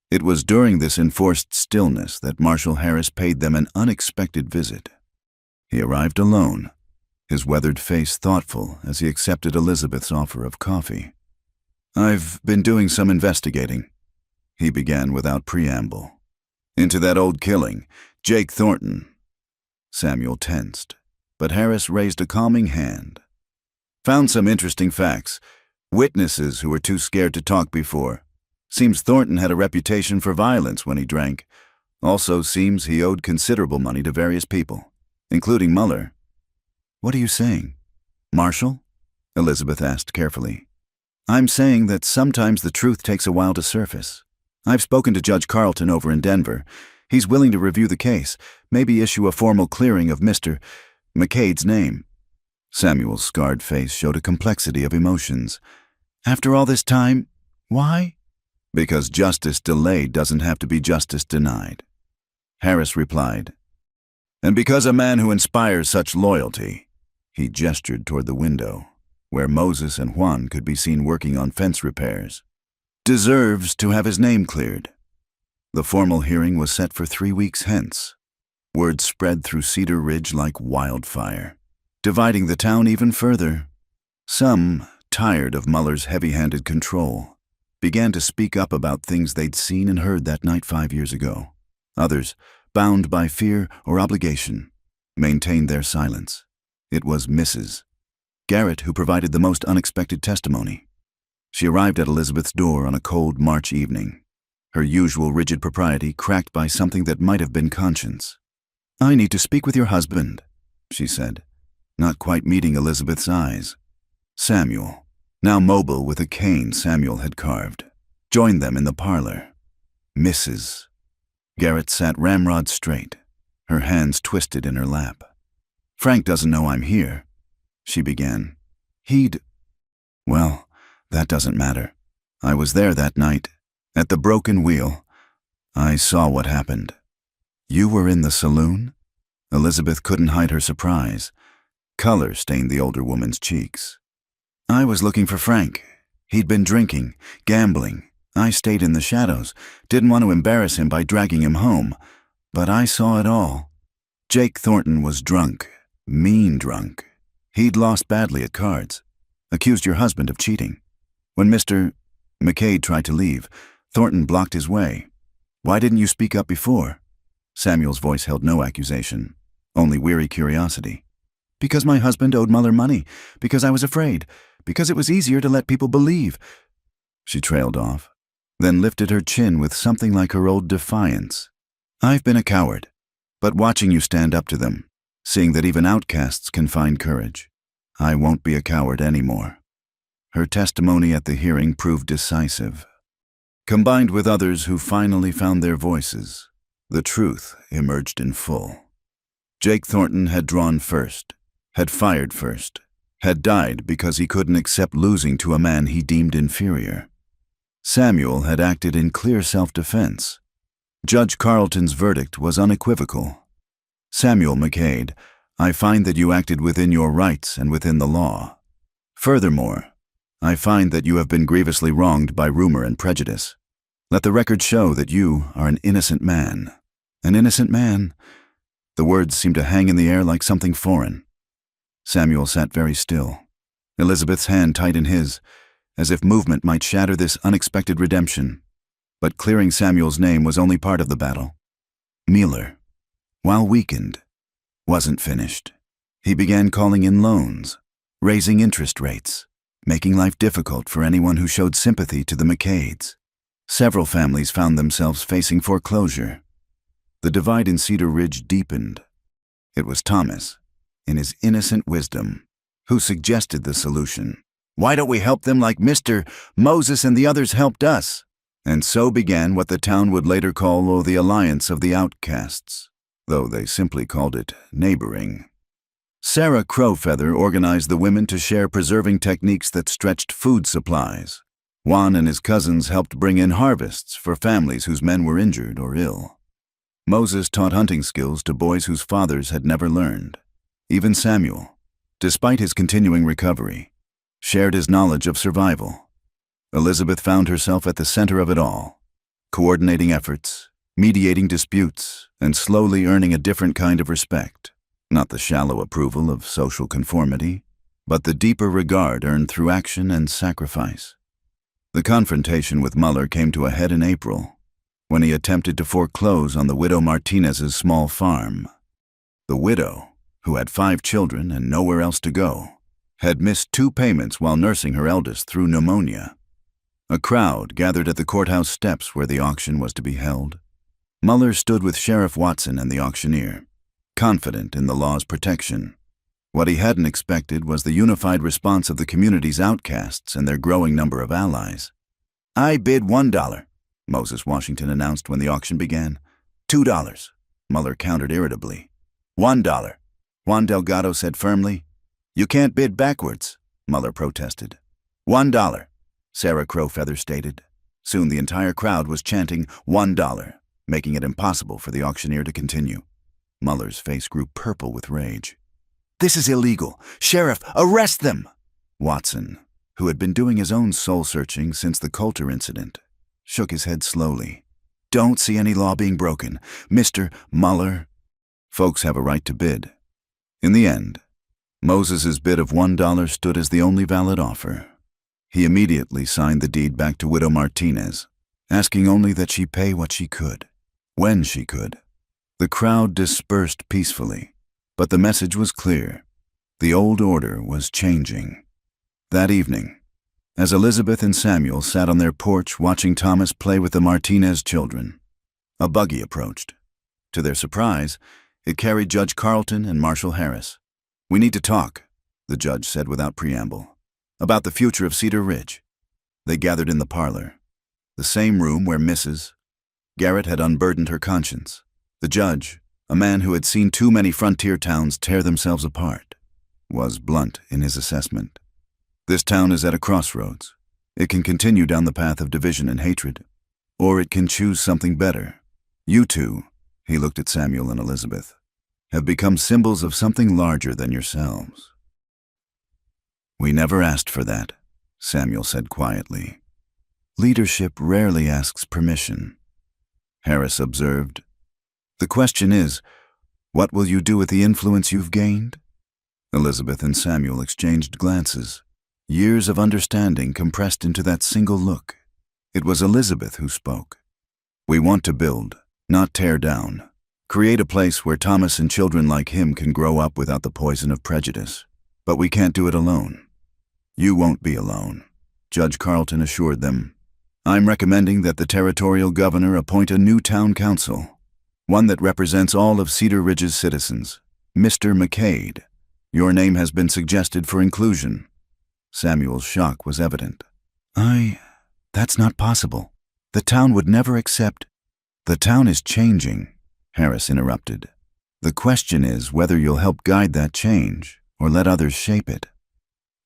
It was during this enforced stillness that Marshal Harris paid them an unexpected visit. He arrived alone, his weathered face thoughtful as he accepted Elizabeth's offer of coffee. "I've been doing some investigating," he began without preamble. "Into that old killing, Jake Thornton." Samuel tensed, but Harris raised a calming hand. "Found some interesting facts. Witnesses who were too scared to talk before. Seems Thornton had a reputation for violence when he drank. Also seems he owed considerable money to various people, including Muller." "What are you saying, Marshal?" Elizabeth asked carefully. "I'm saying that sometimes the truth takes a while to surface. I've spoken to Judge Carlton over in Denver. He's willing to review the case, maybe issue a formal clearing of Mr. McCade's name." Samuel's scarred face showed a complexity of emotions. "After all this time, why?" "Because justice delayed doesn't have to be justice denied," Harris replied. "And because a man who inspires such loyalty," he gestured toward the window, where Moses and Juan could be seen working on fence repairs, "deserves to have his name cleared." The formal hearing was set for 3 weeks hence. Word spread through Cedar Ridge like wildfire, dividing the town even further. Some, tired of Muller's heavy-handed control, began to speak up about things they'd seen and heard that night 5 years ago. Others, bound by fear or obligation, maintained their silence. It was Mrs. Garrett who provided the most unexpected testimony. She arrived at Elizabeth's door on a cold March evening, her usual rigid propriety cracked by something that might have been conscience. "I need to speak with your husband," she said, not quite meeting Elizabeth's eyes. Samuel, now mobile with a cane Samuel had carved, joined them in the parlor. Mrs. Garrett sat ramrod straight, her hands twisted in her lap. "Frank doesn't know I'm here," she began. Well, that doesn't matter. I was there that night, at the Broken Wheel. I saw what happened." "You were in the saloon?" Elizabeth couldn't hide her surprise. Color stained the older woman's cheeks. "I was looking for Frank. He'd been drinking, gambling. I stayed in the shadows, didn't want to embarrass him by dragging him home, but I saw it all. Jake Thornton was drunk, mean drunk. He'd lost badly at cards, accused your husband of cheating. When Mr. McCade tried to leave, Thornton blocked his way. Why didn't you speak up before?" Samuel's voice held no accusation, only weary curiosity. "Because my husband owed Muller money, because I was afraid, because it was easier to let people believe." She trailed off, then lifted her chin with something like her old defiance. "I've been a coward, but watching you stand up to them, seeing that even outcasts can find courage, I won't be a coward anymore." Her testimony at the hearing proved decisive. Combined with others who finally found their voices, the truth emerged in full. Jake Thornton had drawn first, had fired first, had died because he couldn't accept losing to a man he deemed inferior. Samuel had acted in clear self-defense. Judge Carlton's verdict was unequivocal. Samuel McCade, I find that you acted within your rights and within the law. Furthermore, I find that you have been grievously wronged by rumor and prejudice. Let the record show that you are an innocent man. An innocent man? The words seemed to hang in the air like something foreign. Samuel sat very still, Elizabeth's hand tight in his, as if movement might shatter this unexpected redemption. But clearing Samuel's name was only part of the battle. Mueller, while weakened, wasn't finished. He began calling in loans, raising interest rates, making life difficult for anyone who showed sympathy to the McCades. Several families found themselves facing foreclosure. The divide in Cedar Ridge deepened. It was Thomas, in his innocent wisdom, who suggested the solution. Why don't we help them like Mr. Moses and the others helped us? And so began what the town would later call the Alliance of the Outcasts, though they simply called it neighboring. Sarah Crowfeather organized the women to share preserving techniques that stretched food supplies. Juan and his cousins helped bring in harvests for families whose men were injured or ill. Moses taught hunting skills to boys whose fathers had never learned. Even Samuel, despite his continuing recovery, shared his knowledge of survival. Elizabeth found herself at the center of it all, coordinating efforts, mediating disputes, and slowly earning a different kind of respect. Not the shallow approval of social conformity, but the deeper regard earned through action and sacrifice. The confrontation with Mueller came to a head in April, when he attempted to foreclose on the widow Martinez's small farm. The widow, who had 5 children and nowhere else to go, had missed 2 payments while nursing her eldest through pneumonia. A crowd gathered at the courthouse steps where the auction was to be held. Mueller stood with Sheriff Watson and the auctioneer, confident in the law's protection. What he hadn't expected was the unified response of the community's outcasts and their growing number of allies. "I bid $1, Moses Washington announced when the auction began. $2, Mueller countered irritably. $1, Juan Delgado said firmly. "You can't bid backwards," Mueller protested. $1, Sarah Crowfeather stated. Soon the entire crowd was chanting $1, making it impossible for the auctioneer to continue. Mueller's face grew purple with rage. "This is illegal. Sheriff, arrest them!" Watson, who had been doing his own soul-searching since the Coulter incident, shook his head slowly. "Don't see any law being broken, Mr. Mueller." Folks have a right to bid. In the end, Moses's bid of $1 stood as the only valid offer. He immediately signed the deed back to widow Martinez, asking only that she pay what she could, when she could. The crowd dispersed peacefully, but the message was clear. The old order was changing. That evening, as Elizabeth and Samuel sat on their porch watching Thomas play with the Martinez children, a buggy approached. To their surprise, it carried Judge Carlton and Marshal Harris. "We need to talk," the judge said without preamble, "about the future of Cedar Ridge." They gathered in the parlor, the same room where Mrs. Garrett had unburdened her conscience. The judge, a man who had seen too many frontier towns tear themselves apart, was blunt in his assessment. This town is at a crossroads. It can continue down the path of division and hatred, or it can choose something better. You two, he looked at Samuel and Elizabeth, have become symbols of something larger than yourselves. "We never asked for that," Samuel said quietly. "Leadership rarely asks permission," Harris observed. "The question is, what will you do with the influence you've gained?" Elizabeth and Samuel exchanged glances, years of understanding compressed into that single look. It was Elizabeth who spoke. "We want to build, not tear down. Create a place where Thomas and children like him can grow up without the poison of prejudice. But we can't do it alone." "You won't be alone," Judge Carlton assured them. "I'm recommending that the territorial governor appoint a new town council, one that represents all of Cedar Ridge's citizens. Mr. McCade, your name has been suggested for inclusion." Samuel's shock was evident. That's not possible. The town would never accept." "The town is changing," Harris interrupted. "The question is whether you'll help guide that change or let others shape it."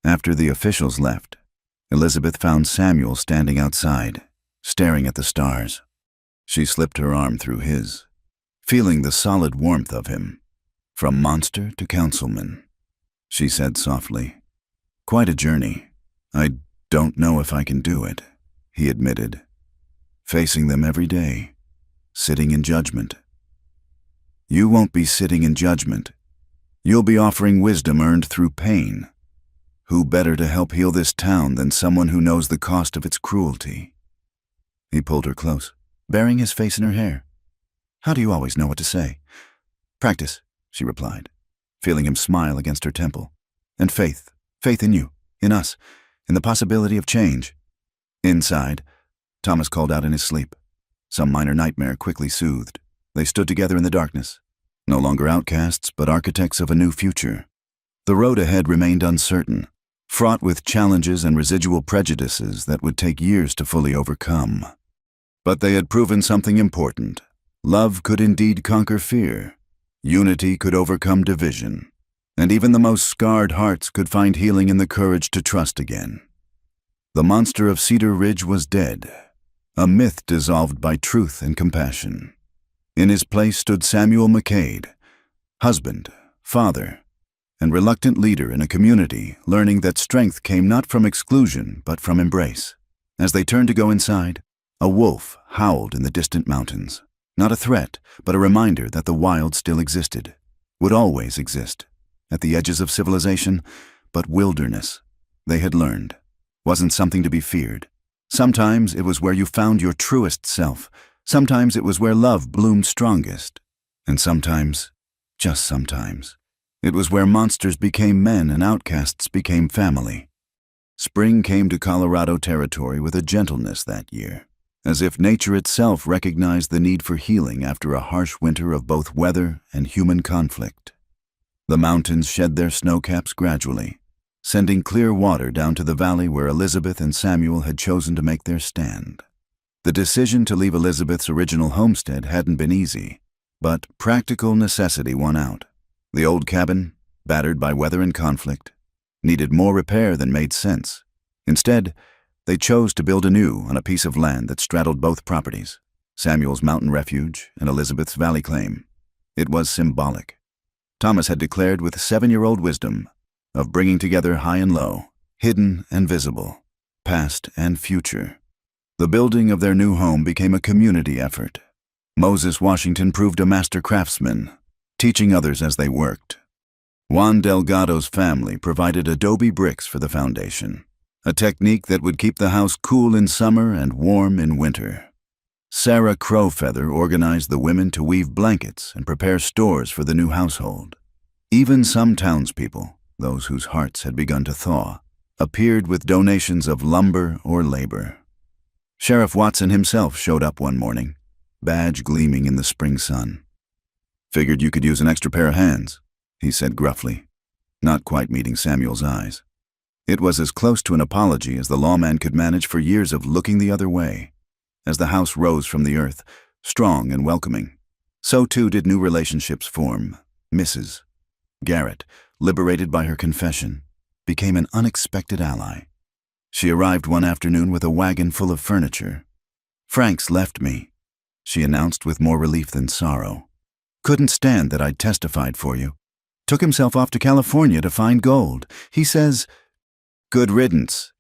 After the officials left, Elizabeth found Samuel standing outside, staring at the stars. She slipped her arm through his, feeling the solid warmth of him. From monster to councilman, she said softly. Quite a journey. I don't know if I can do it, he admitted. Facing them every day, sitting in judgment. You won't be sitting in judgment. You'll be offering wisdom earned through pain. Who better to help heal this town than someone who knows the cost of its cruelty? He pulled her close, burying his face in her hair. How do you always know what to say? Practice, she replied, feeling him smile against her temple. And faith in you, in us, in the possibility of change. Inside, Thomas called out in his sleep. Some minor nightmare quickly soothed. They stood together in the darkness, no longer outcasts, but architects of a new future. The road ahead remained uncertain, fraught with challenges and residual prejudices that would take years to fully overcome. But they had proven something important. Love could indeed conquer fear. Unity could overcome division. And even the most scarred hearts could find healing in the courage to trust again. The monster of Cedar Ridge was dead, a myth dissolved by truth and compassion. In his place stood Samuel McCade, husband, father, and reluctant leader in a community, learning that strength came not from exclusion but from embrace. As they turned to go inside, a wolf howled in the distant mountains. Not a threat, but a reminder that the wild still existed, would always exist. At the edges of civilization, but wilderness, they had learned, wasn't something to be feared. Sometimes it was where you found your truest self. Sometimes it was where love bloomed strongest. And sometimes, just sometimes, it was where monsters became men and outcasts became family. Spring came to Colorado territory with a gentleness that year, as if nature itself recognized the need for healing after a harsh winter of both weather and human conflict. The mountains shed their snowcaps gradually, sending clear water down to the valley where Elizabeth and Samuel had chosen to make their stand. The decision to leave Elizabeth's original homestead hadn't been easy, but practical necessity won out. The old cabin, battered by weather and conflict, needed more repair than made sense. Instead, they chose to build anew on a piece of land that straddled both properties, Samuel's mountain refuge and Elizabeth's valley claim. It was symbolic. Thomas had declared with 7-year-old wisdom of bringing together high and low, hidden and visible, past and future. The building of their new home became a community effort. Moses Washington proved a master craftsman, teaching others as they worked. Juan Delgado's family provided adobe bricks for the foundation, a technique that would keep the house cool in summer and warm in winter. Sarah Crowfeather organized the women to weave blankets and prepare stores for the new household. Even some townspeople, those whose hearts had begun to thaw, appeared with donations of lumber or labor. Sheriff Watson himself showed up one morning, badge gleaming in the spring sun. Figured you could use an extra pair of hands, he said gruffly, not quite meeting Samuel's eyes. It was as close to an apology as the lawman could manage for years of looking the other way. As the house rose from the earth, strong and welcoming, so too did new relationships form. Mrs. Garrett, liberated by her confession, became an unexpected ally. She arrived one afternoon with a wagon full of furniture. Frank's left me, she announced with more relief than sorrow. Couldn't stand that I'd testified for you. Took himself off to California to find gold. He says, good riddance.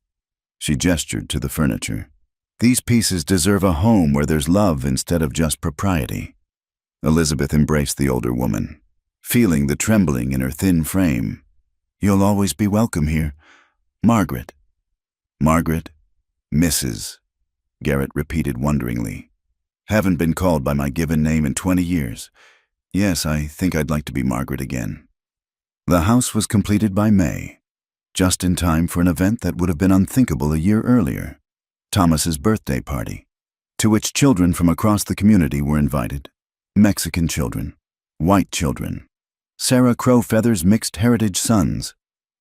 She gestured to the furniture. These pieces deserve a home where there's love instead of just propriety. Elizabeth embraced the older woman, feeling the trembling in her thin frame. You'll always be welcome here. Margaret. Margaret, Mrs. Garrett repeated wonderingly. Haven't been called by my given name in 20 years. Yes, I think I'd like to be Margaret again. The house was completed by May, just in time for an event that would have been unthinkable a year earlier, Thomas's birthday party, to which children from across the community were invited. Mexican children, white children, Sarah Crowfeather's mixed heritage sons,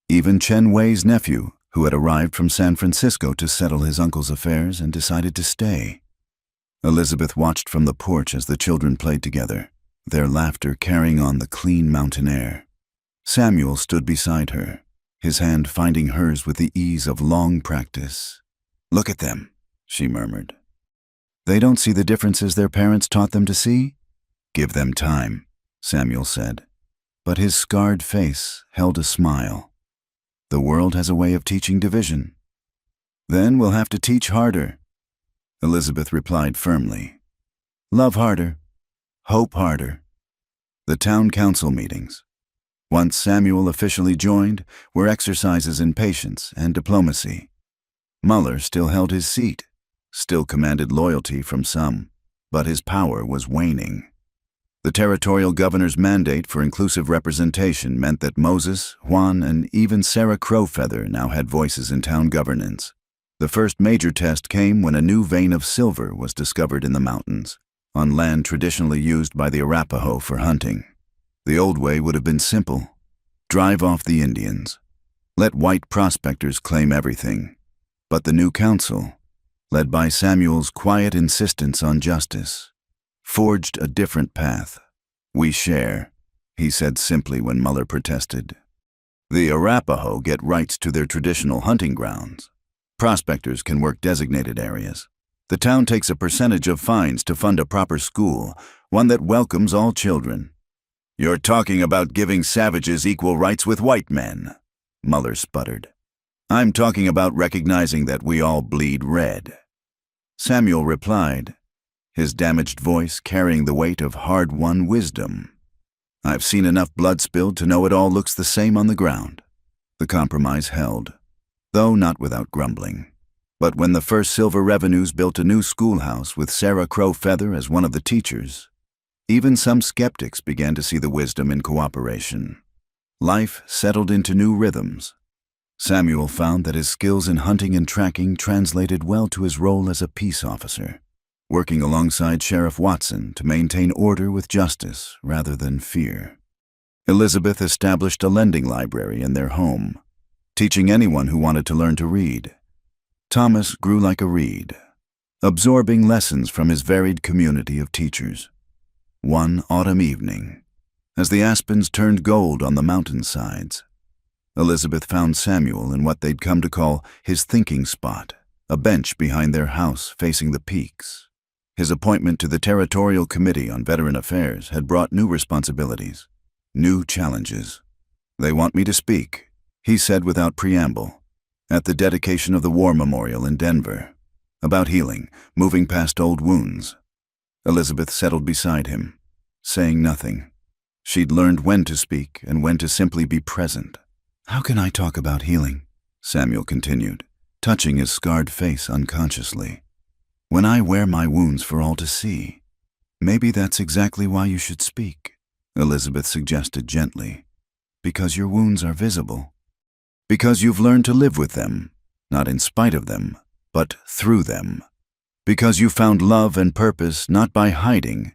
even Chen Wei's nephew, who had arrived from San Francisco to settle his uncle's affairs and decided to stay. Elizabeth watched from the porch as the children played together, their laughter carrying on the clean mountain air. Samuel stood beside her, his hand finding hers with the ease of long practice. Look at them, she murmured. They don't see the differences their parents taught them to see? Give them time, Samuel said. but his scarred face held a smile. The world has a way of teaching division. Then we'll have to teach harder, Elizabeth replied firmly. Love harder, hope harder. The town council meetings, once Samuel officially joined, were exercises in patience and diplomacy. Muller still held his seat, still commanded loyalty from some, but his power was waning. The territorial governor's mandate for inclusive representation meant that Moses, Juan, and even Sarah Crowfeather now had voices in town governance. The first major test came when a new vein of silver was discovered in the mountains, on land traditionally used by the Arapaho for hunting. The old way would have been simple. Drive off the Indians. Let white prospectors claim everything. But the new council, led by Samuel's quiet insistence on justice, forged a different path. We share, he said simply when Muller protested. The Arapaho get rights to their traditional hunting grounds. Prospectors can work designated areas. The town takes a percentage of fines to fund a proper school, one that welcomes all children. You're talking about giving savages equal rights with white men, Muller sputtered. I'm talking about recognizing that we all bleed red. Samuel replied, his damaged voice carrying the weight of hard-won wisdom. I've seen enough blood spilled to know it all looks the same on the ground. The compromise held, though not without grumbling. But when the first silver revenues built a new schoolhouse with Sarah Crowfeather as one of the teachers, even some skeptics began to see the wisdom in cooperation. Life settled into new rhythms. Samuel found that his skills in hunting and tracking translated well to his role as a peace officer, working alongside Sheriff Watson to maintain order with justice rather than fear. Elizabeth established a lending library in their home, teaching anyone who wanted to learn to read. Thomas grew like a reed, absorbing lessons from his varied community of teachers. One autumn evening, as the aspens turned gold on the mountainsides, Elizabeth found Samuel in what they'd come to call his thinking spot, a bench behind their house facing the peaks. His appointment to the Territorial Committee on Veteran Affairs had brought new responsibilities, new challenges. They want me to speak, he said without preamble, at the dedication of the War Memorial in Denver, about healing, moving past old wounds. Elizabeth settled beside him, saying nothing. She'd learned when to speak and when to simply be present. How can I talk about healing? Samuel continued, touching his scarred face unconsciously. When I wear my wounds for all to see. Maybe that's exactly why you should speak, Elizabeth suggested gently. Because your wounds are visible. Because you've learned to live with them, not in spite of them, but through them. Because you found love and purpose not by hiding,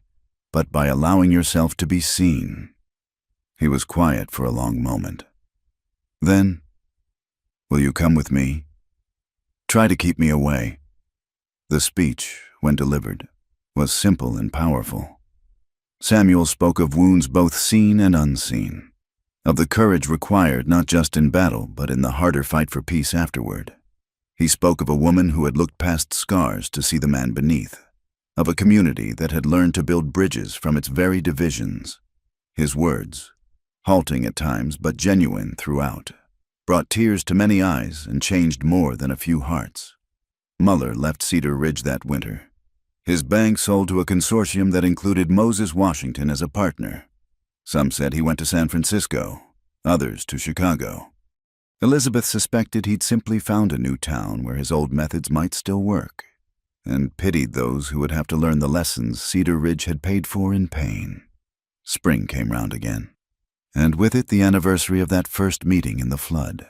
but by allowing yourself to be seen. He was quiet for a long moment. Then, will you come with me? Try to keep me away. The speech, when delivered, was simple and powerful. Samuel spoke of wounds both seen and unseen, of the courage required not just in battle but in the harder fight for peace afterward. He spoke of a woman who had looked past scars to see the man beneath, of a community that had learned to build bridges from its very divisions. His words, halting at times but genuine throughout, brought tears to many eyes and changed more than a few hearts. Muller left Cedar Ridge that winter. His bank sold to a consortium that included Moses Washington as a partner. Some said he went to San Francisco, others to Chicago. Elizabeth suspected he'd simply found a new town where his old methods might still work, and pitied those who would have to learn the lessons Cedar Ridge had paid for in pain. Spring came round again, and with it the anniversary of that first meeting in the flood.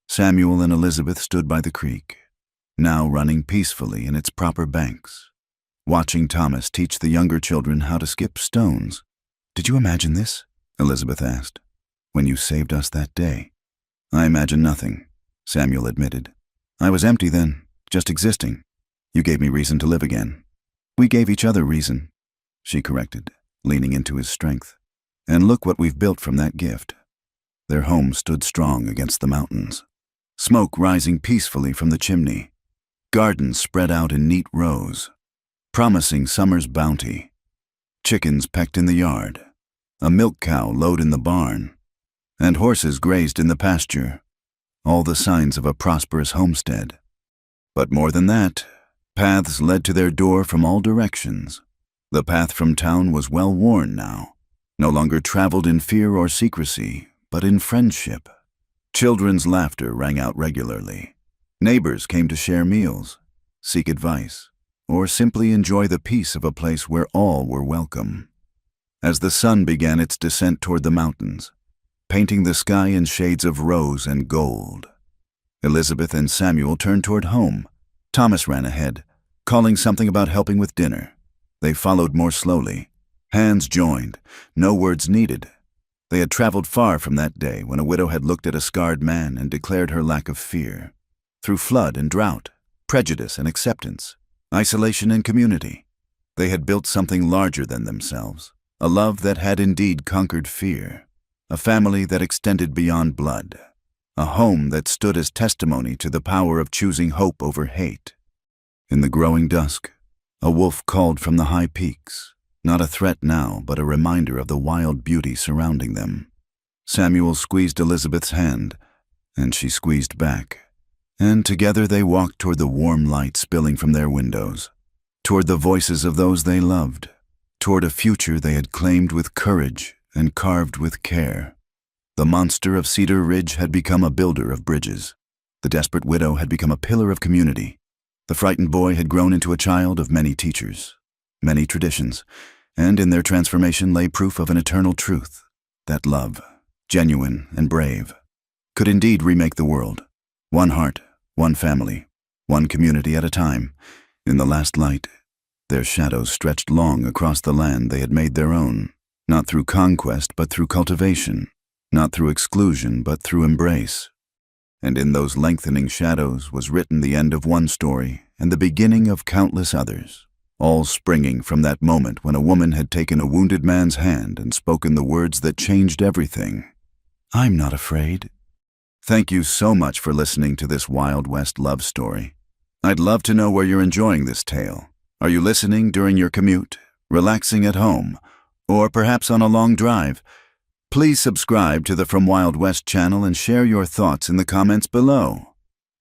Samuel and Elizabeth stood by the creek, now running peacefully in its proper banks, watching Thomas teach the younger children how to skip stones. Did you imagine this? Elizabeth asked, when you saved us that day. I imagine nothing, Samuel admitted. I was empty then, just existing. You gave me reason to live again. We gave each other reason, she corrected, leaning into his strength. And look what we've built from that gift. Their home stood strong against the mountains, smoke rising peacefully from the chimney, gardens spread out in neat rows, promising summer's bounty, chickens pecked in the yard, a milk cow lowed in the barn, and horses grazed in the pasture, all the signs of a prosperous homestead. But more than that, paths led to their door from all directions. The path from town was well worn now, no longer traveled in fear or secrecy, but in friendship. Children's laughter rang out regularly. Neighbors came to share meals, seek advice, or simply enjoy the peace of a place where all were welcome. As the sun began its descent toward the mountains, painting the sky in shades of rose and gold, Elizabeth and Samuel turned toward home. Thomas ran ahead, calling something about helping with dinner. They followed more slowly. Hands joined, no words needed. They had traveled far from that day when a widow had looked at a scarred man and declared her lack of fear. Through flood and drought, prejudice and acceptance, isolation and community, they had built something larger than themselves, a love that had indeed conquered fear, a family that extended beyond blood, a home that stood as testimony to the power of choosing hope over hate. In the growing dusk, a wolf called from the high peaks, not a threat now, but a reminder of the wild beauty surrounding them. Samuel squeezed Elizabeth's hand, and she squeezed back, and together they walked toward the warm light spilling from their windows, toward the voices of those they loved, toward a future they had claimed with courage and carved with care. The monster of Cedar Ridge had become a builder of bridges. The desperate widow had become a pillar of community. The frightened boy had grown into a child of many teachers, many traditions, and in their transformation lay proof of an eternal truth, that love, genuine and brave, could indeed remake the world. One heart, one family, one community at a time. In the last light, their shadows stretched long across the land they had made their own, not through conquest but through cultivation, not through exclusion but through embrace. And in those lengthening shadows was written the end of one story and the beginning of countless others, all springing from that moment when a woman had taken a wounded man's hand and spoken the words that changed everything. "I'm not afraid." Thank you so much for listening to this Wild West love story. I'd love to know where you're enjoying this tale. Are you listening during your commute, relaxing at home, or perhaps on a long drive? Please subscribe to the From Wild West channel and share your thoughts in the comments below.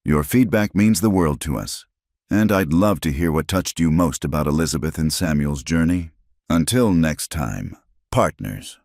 Your feedback means the world to us, and I'd love to hear what touched you most about Elizabeth and Samuel's journey. Until next time, partners.